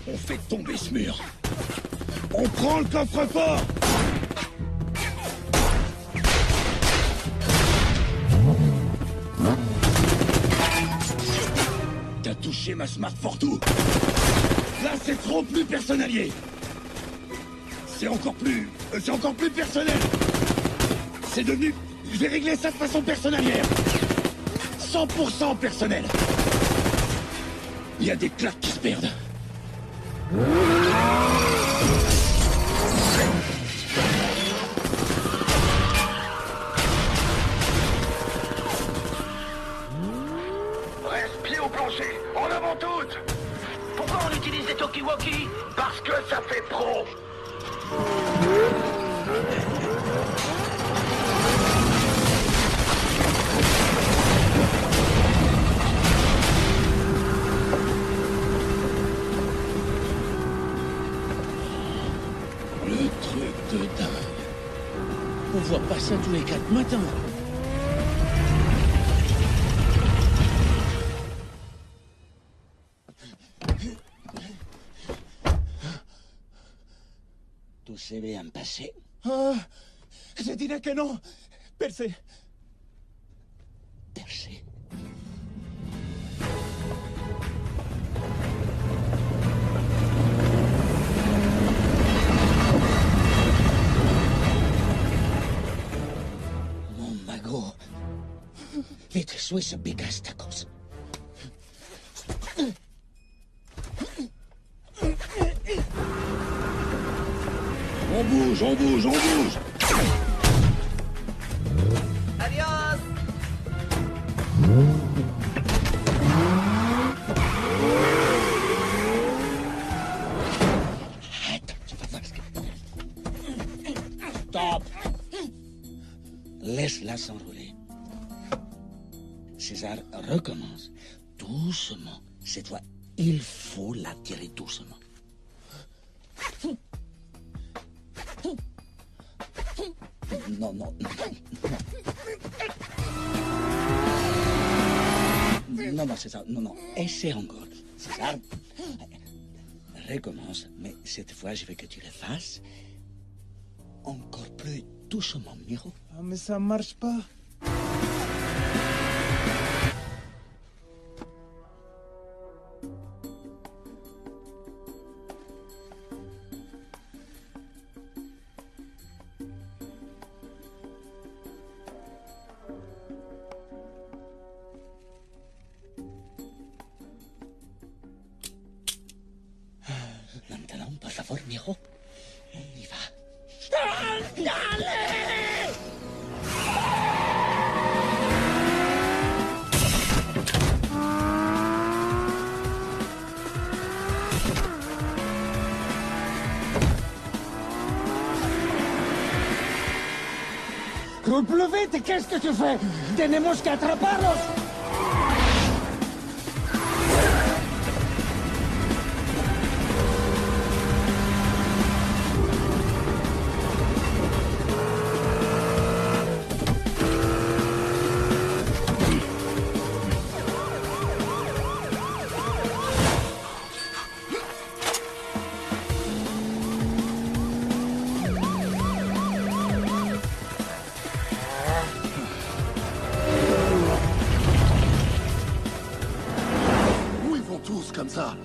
On fait tomber ce mur. On prend le coffre-fort. T'as touché ma Smart Fortwo. Là, c'est trop plus personnalier. C'est encore plus personnel. C'est devenu... Je vais régler ça de façon personnalière. 100% personnel. Il y a des claques qui se perdent. Reste pied au plancher, en avant toutes. Pourquoi on utilise des talkie-walkie? Parce que ça fait pro. Le truc de dingue. On voit pas ça tous les 4 matins. Tout s'est bien passé. Ah, je dirais que non. Percé. Percé. Mon magot. Vite, suis ce bigas tacos. On bouge, on bouge, on bouge. Adios. Stop. Laisse-la s'enrouler. César recommence. Doucement. Cette fois, il faut la tirer doucement. Non, non, non. Non, non, César, non, non. Essaie encore. César, recommence, mais cette fois, je veux que tu le fasses encore plus doucement, Miro. Ah, mais ça marche pas. formirò. On y va. Cours plus vite, qu'est-ce que tu fais? Tenemos que atraparlos. Comme ça.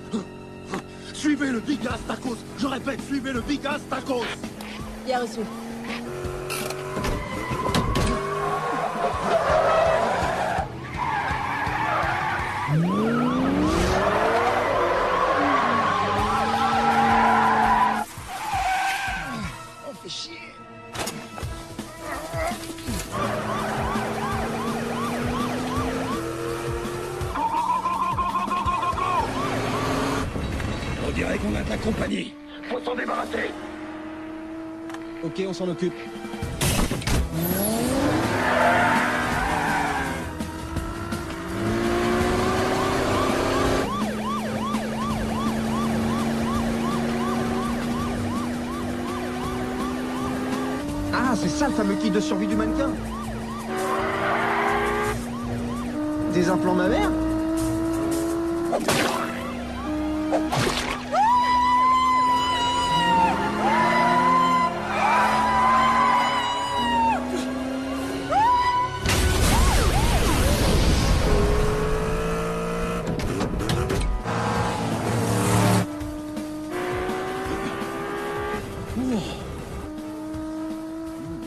Suivez le Bigas Tacos. Je répète, suivez le Bigas Tacos. Bien reçu. On fait chier. On dirait qu'on a ta compagnie. Faut s'en débarrasser. Ok, on s'en occupe. Ah, c'est ça le fameux kit de survie du mannequin. Des implants mammaires?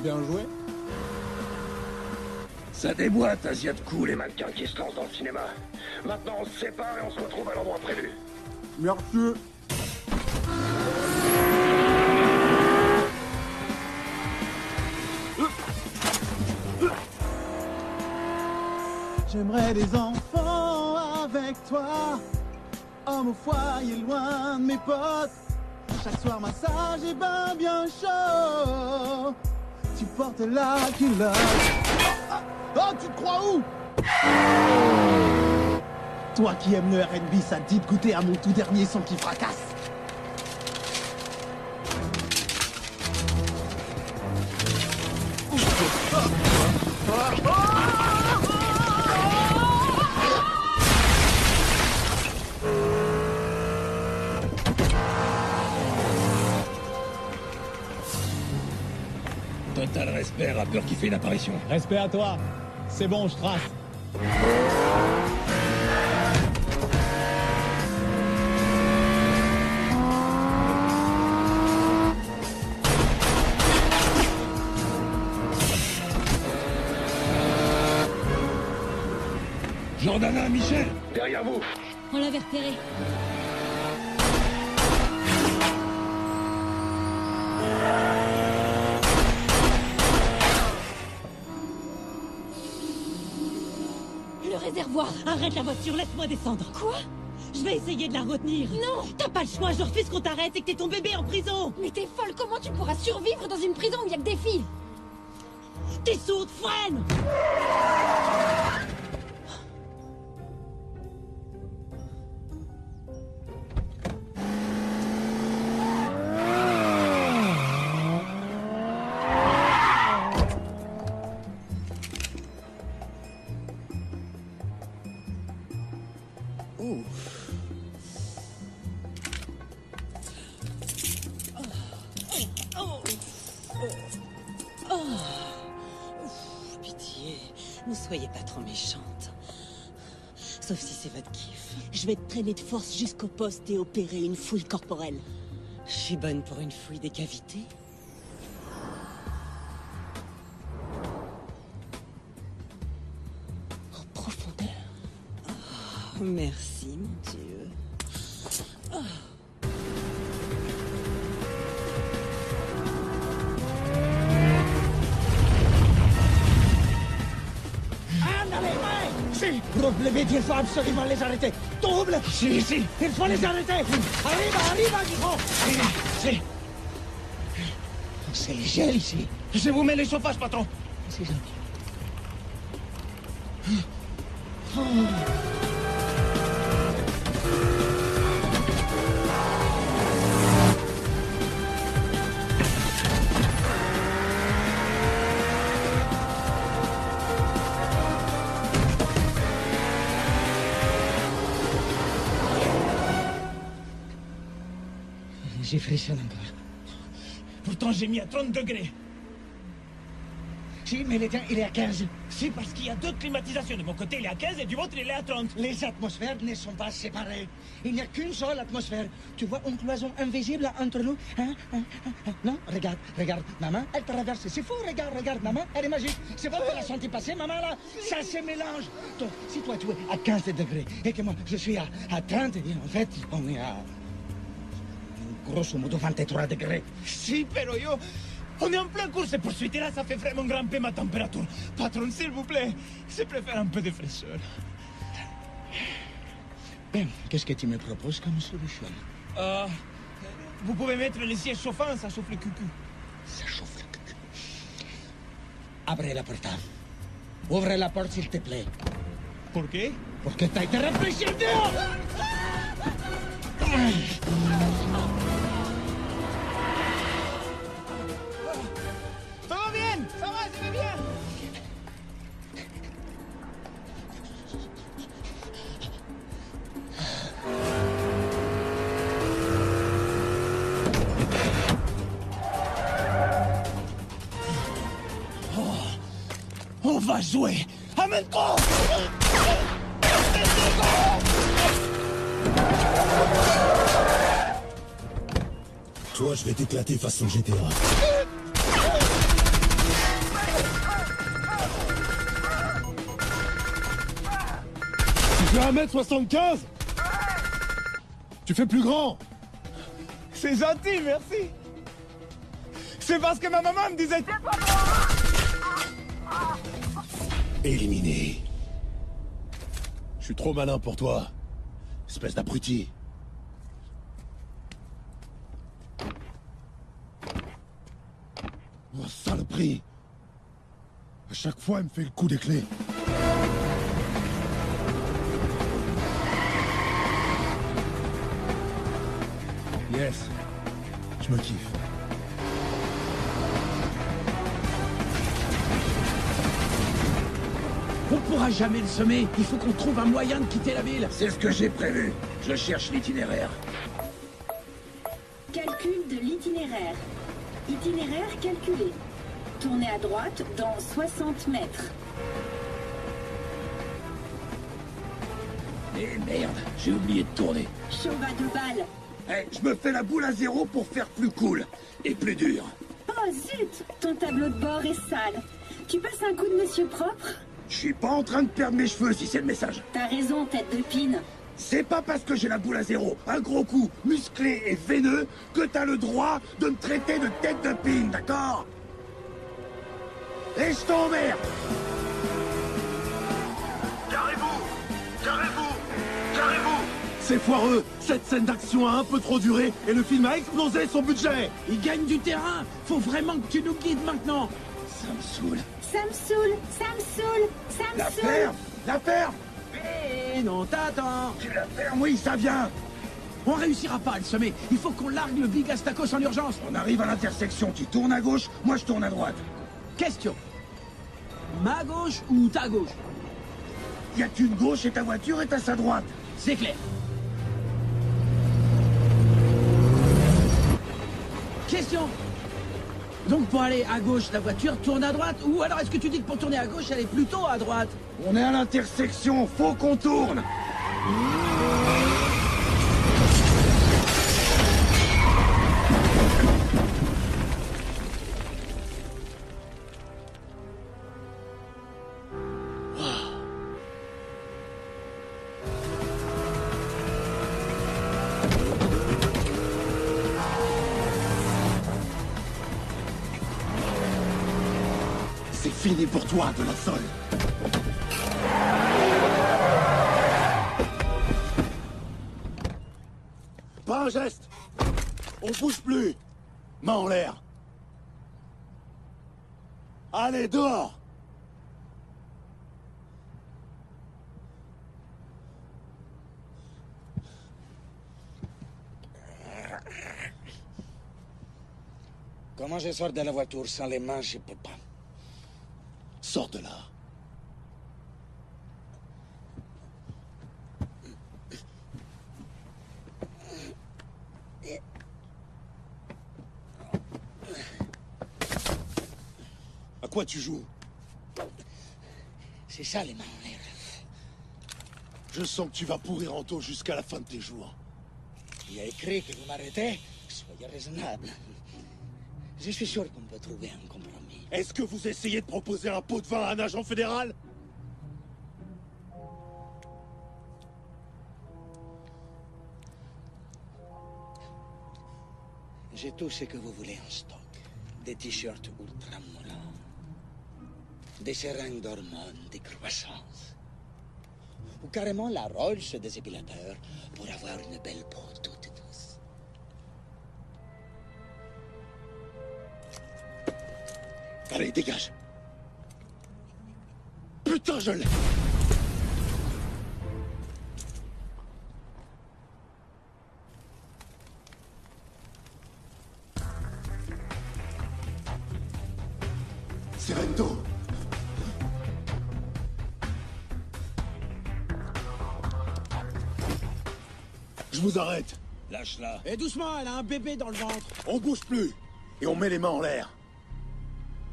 Bien joué. Ça déboîte, Asiat cool, les mannequins qui se lancent dans le cinéma. Maintenant, on se sépare et on se retrouve à l'endroit prévu. Merci. J'aimerais des enfants avec toi, homme au foyer loin de mes potes. Chaque soir massage et bain bien chaud. Tu portes la culotte. Ah, oh, tu te crois où? Toi qui aimes le R&B, ça te dit de goûter à mon tout dernier son qui fracasse. Total respect, rappeur qui fait une apparition. Respect à toi. C'est bon, je trace. Jordana, Michel, derrière vous. On l'avait repéré. Le réservoir. Arrête la voiture, laisse-moi descendre. Quoi? Je vais essayer de la retenir. Non! T'as pas le choix, je refuse qu'on t'arrête et que t'aies ton bébé en prison. Mais t'es folle, comment tu pourras survivre dans une prison où il y a que des filles? T'es sourde, freine! Pitié, ne soyez pas trop méchante. Sauf si c'est votre kiff. Je vais te traîner de force jusqu'au poste et opérer une fouille corporelle. Je suis bonne pour une fouille des cavités. En profondeur. Oh, merci, mon Dieu. Oh. Problème, il faut absolument les arrêter. Double. Si. Il faut les arrêter. Arriva, Giro. Si. C'est le gel ici. Je vous mets les chauffages, patron. C'est gentil. J'ai frissonne encore. Pourtant, j'ai mis à 30 degrés. Si, mais le tien, il est à 15. Si, parce qu'il y a deux climatisations. De mon côté, il est à 15 et du vôtre, il est à 30. Les atmosphères ne sont pas séparées. Il n'y a qu'une seule atmosphère. Tu vois une cloison invisible entre nous, hein? Non, regarde, maman, elle traverse. C'est fou, regarde, maman, elle est magique. C'est bon, tu l'as senti passer, maman, là? Ça se mélange. Toi, si toi, tu es à 15 degrés et que moi, je suis à 30, en fait, on est à... grosso modo 23 degrés. Si, pero yo... On est en plein cours, ces poursuites, et là, ça fait vraiment grimper ma température. Patron, s'il vous plaît, je préfère un peu de fraîcheur. Bien, qu'est-ce que tu me proposes comme solution? Vous pouvez mettre les sièges chauffants, ça chauffe le cucu. Ça chauffe le cucu. Abre la porte. Ouvre la porte, s'il te plaît. ¿Por qué? Porque t'as été réfléchir dehors. Todo bien, ça va, je vais bien. On va jouer. Amène-toi. Toi, je vais t'éclater façon GTA. Tu fais 1m75? Tu fais plus grand? C'est gentil, merci. C'est parce que ma maman me disait... Éliminé. Je suis trop malin pour toi, espèce d'abruti. Oh, saloperie! À chaque fois, elle me fait le coup des clés. Yes, je me kiffe. On pourra jamais le semer. Il faut qu'on trouve un moyen de quitter la ville. C'est ce que j'ai prévu. Je cherche l'itinéraire. Calcul de l'itinéraire. Itinéraire calculé. Tournez à droite dans 60 mètres. Eh merde, j'ai oublié de tourner. Chauve à 2 balles. Eh, je me fais la boule à zéro pour faire plus cool. Et plus dur. Oh zut, ton tableau de bord est sale. Tu passes un coup de monsieur propre? Je suis pas en train de perdre mes cheveux si c'est le message. T'as raison, tête de pine. C'est pas parce que j'ai la boule à zéro, un gros coup musclé et veineux, que t'as le droit de me traiter de tête de pine, d'accord? Et je t'emmerde! Carrez-vous! C'est foireux! Cette scène d'action a un peu trop duré et le film a explosé son budget! Il gagne du terrain. Faut vraiment que tu nous guides maintenant. Ça me saoule. La ferme! Eh non, t'attends. La ferme, oui, ça vient! On réussira pas à le semer. Il faut qu'on largue le Big Astacos en urgence. On arrive à l'intersection, tu tournes à gauche, moi je tourne à droite. Question. Ma gauche ou ta gauche? Y a qu'une gauche et ta voiture est à sa droite. C'est clair. Question. Donc pour aller à gauche, la voiture tourne à droite? Ou alors est-ce que tu dis que pour tourner à gauche, elle est plutôt à droite? On est à l'intersection, faut qu'on tourne! C'est fini pour toi, de la sol. Pas un geste. On bouge plus. Main en l'air. Allez, dehors. Comment je sors de la voiture sans les mains, je peux pas. Sors de là. À quoi tu joues? C'est ça, les mains en l'air. Je sens que tu vas pourrir en taux jusqu'à la fin de tes jours. Il y a écrit que vous m'arrêtez. Soyez raisonnable. Je suis sûr qu'on peut trouver un compromis. Est-ce que vous essayez de proposer un pot de vin à un agent fédéral? J'ai tout ce que vous voulez en stock. Des t-shirts ultra moulants. Des seringues d'hormones, des croissances. Ou carrément la Rolls des épilateurs pour avoir une belle peau toute douce. Allez, dégage. Putain, je l'ai. Serento. Je vous arrête. Lâche-la. Et doucement, elle a un bébé dans le ventre. On bouge plus. Et on met les mains en l'air.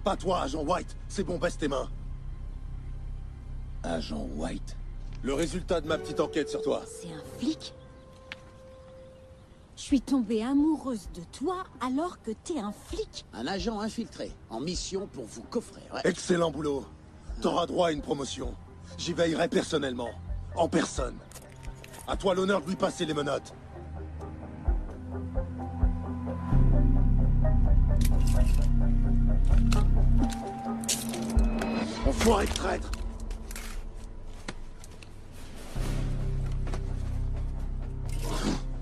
Pas toi, agent White. C'est bon, baisse tes mains. Agent White. Le résultat de ma petite enquête sur toi. C'est un flic? Je suis tombée amoureuse de toi alors que t'es un flic. Un agent infiltré, en mission pour vous coffrer. Ouais. Excellent boulot. T'auras droit à une promotion. J'y veillerai personnellement. En personne. À toi l'honneur de lui passer les menottes. Enfoiré de traître.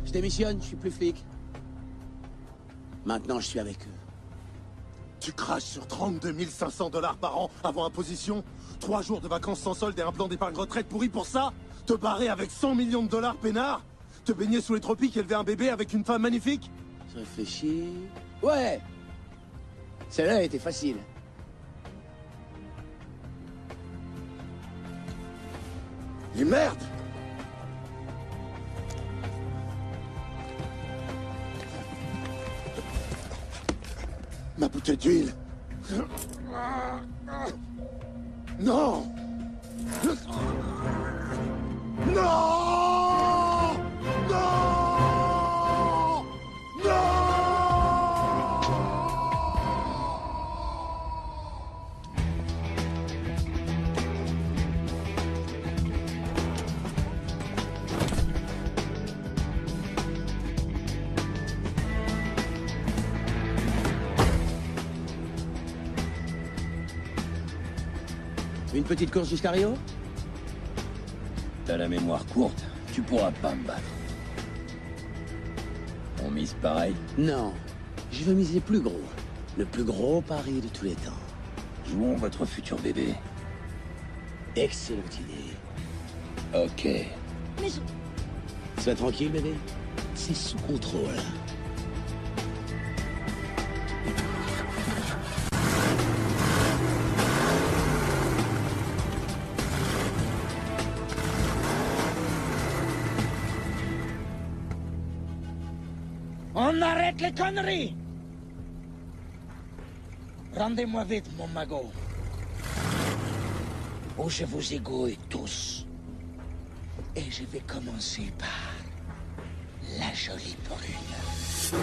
Je démissionne, je suis plus flic. Maintenant, je suis avec eux. Tu craches sur 32 500 $ par an avant imposition? 3 jours de vacances sans solde et un plan d'épargne retraite pourri pour ça? Te barrer avec 100 millions de dollars, peinard? Te baigner sous les tropiques et élever un bébé avec une femme magnifique? Je réfléchis... Ouais. Celle-là était facile. Et merde! Ma bouteille d'huile. Non! Non! Non! Non! Une petite course jusqu'à Rio? T'as la mémoire courte, tu pourras pas me battre. On mise pareil? Non. Je veux miser plus gros. Le plus gros pari de tous les temps. Jouons votre futur bébé. Excellente idée. Ok. Mais je... Sois tranquille, bébé. C'est sous contrôle. On arrête les conneries! Rendez-moi vite mon magot. Ou je vous égouille tous. Et je vais commencer par la jolie brune.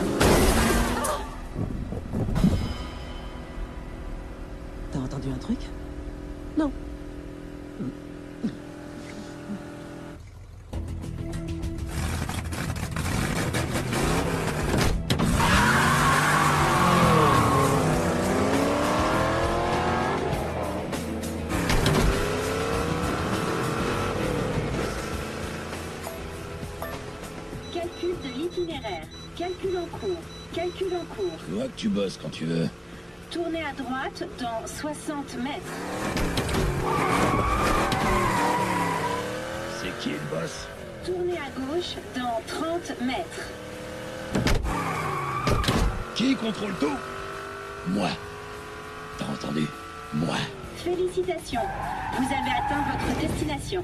T'as entendu un truc? Non. Calcul de l'itinéraire. Itinéraire. Calcul en cours. Calcul en cours. Je vois que tu bosses quand tu veux. Tournez à droite dans 60 mètres. C'est qui le boss? Tournez à gauche dans 30 mètres. Qui contrôle tout? Moi. T'as entendu? Moi. Félicitations. Vous avez atteint votre destination.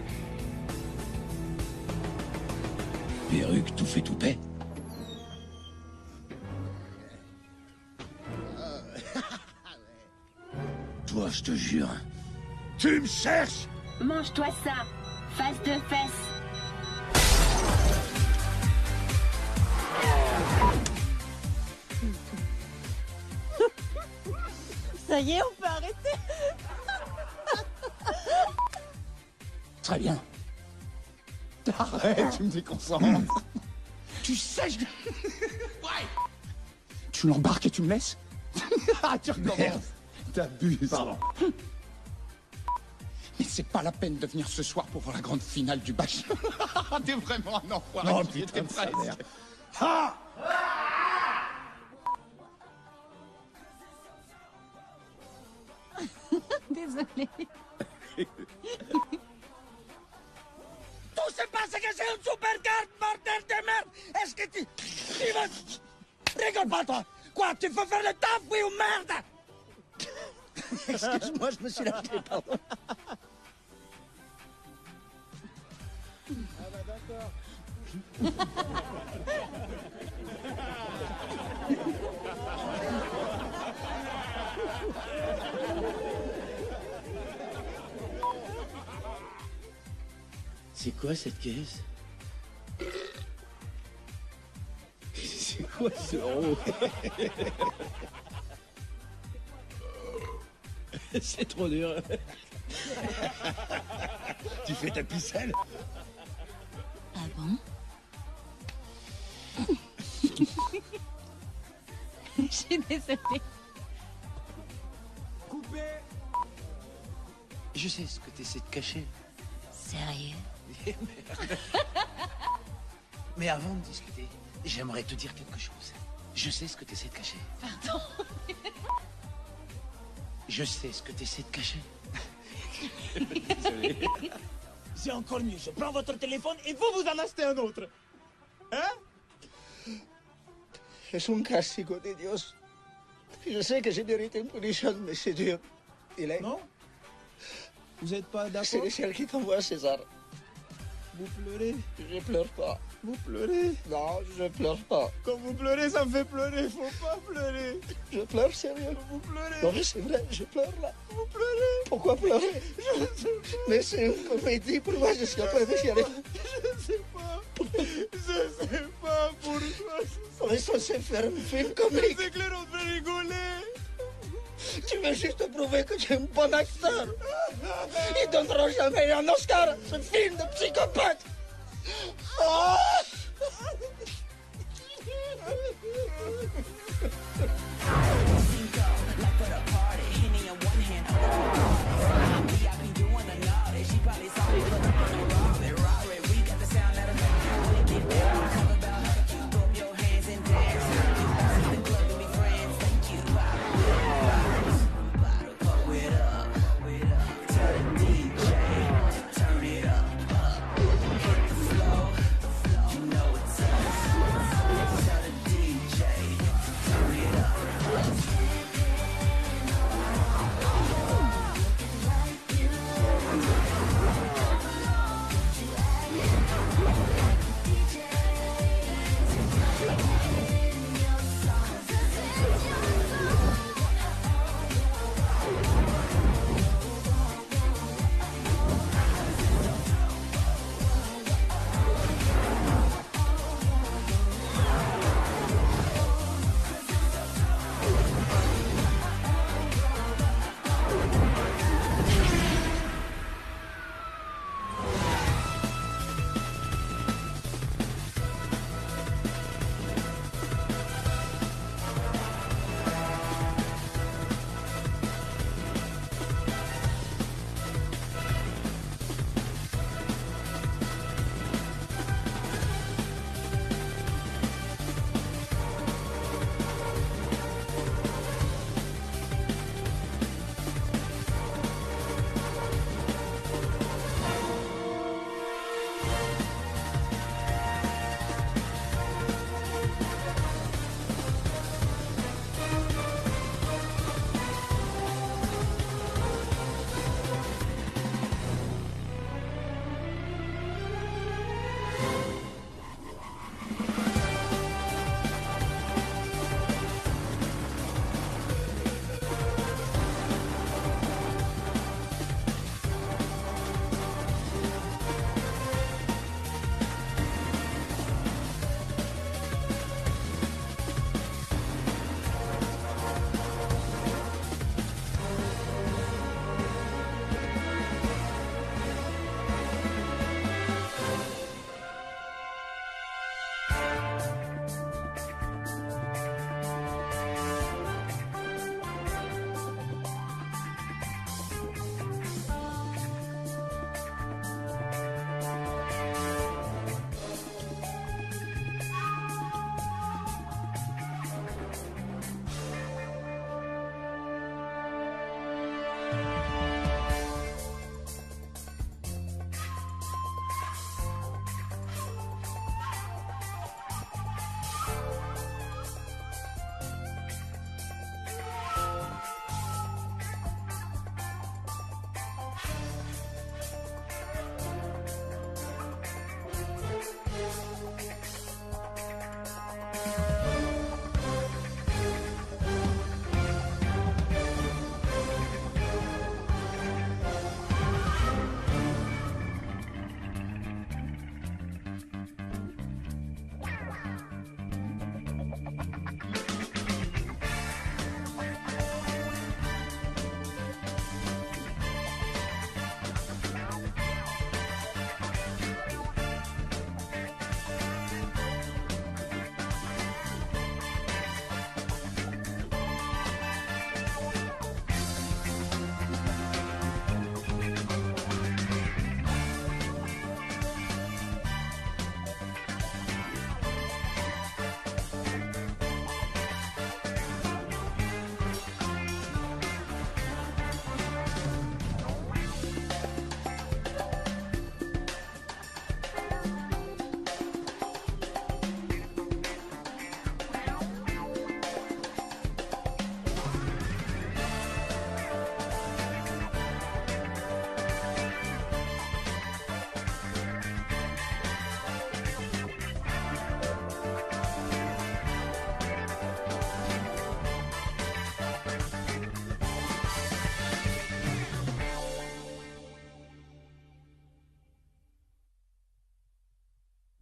Perruque, tout fait tout paix. Toi, je te jure. Tu me cherches? Mange-toi ça. Face de fesse. Ça y est, on peut arrêter. Très bien. Arrête, tu me déconcentres. Tu sais, Ouais. Tu l'embarques et tu me laisses? Ah, tu recommences. T'abuses. Pardon. Mais c'est pas la peine de venir ce soir pour voir la grande finale du Bach. T'es vraiment un enfoiré. Non, j'y putain étais de sa presque. mère. Ah! Désolée. Tout se passe que c'est une super carte, bordel de merde. Est-ce que tu vas... Rigole pas, toi. Quoi, tu veux faire le taf, oui ou merde? Excuse-moi, je me suis lâché, pardon. Ah bah d'accord. C'est quoi cette caisse? C'est quoi ce rond? C'est trop dur. Tu fais ta ficelle? Ah bon? Je suis désolée. Coupé. Je sais ce que t'essaies de cacher. Sérieux? Merde. Mais avant de discuter, j'aimerais te dire quelque chose. Je sais ce que t'essaies de cacher. Pardon? Je sais ce que t'essaies de cacher. Désolé. C'est encore mieux. Je prends votre téléphone et vous en achetez un autre. Hein? Es un castigo de Dios. Je sais que j'ai mérité une punition, mais c'est dur. Il est... Non? Vous n'êtes pas d'accord? C'est le ciel qui t'envoie, César. Vous pleurez? Je pleure pas. Vous pleurez? Non, je pleure pas. Quand vous pleurez, ça me fait pleurer. Faut pas pleurer. Je pleure sérieux. Vous pleurez? Non, mais c'est vrai, je pleure là. Vous pleurez? Pourquoi pleurer? Je ne sais pas. Mais c'est une comédie, pour moi, je suis en train de chialer. Je ne sais pas. Je sais pas pourquoi. On est censé faire un film comique. C'est clair, on peut rigoler. Tu veux juste prouver que tu es un bon acteur. Ils donneront jamais un Oscar à ce film de psychopathe. Oh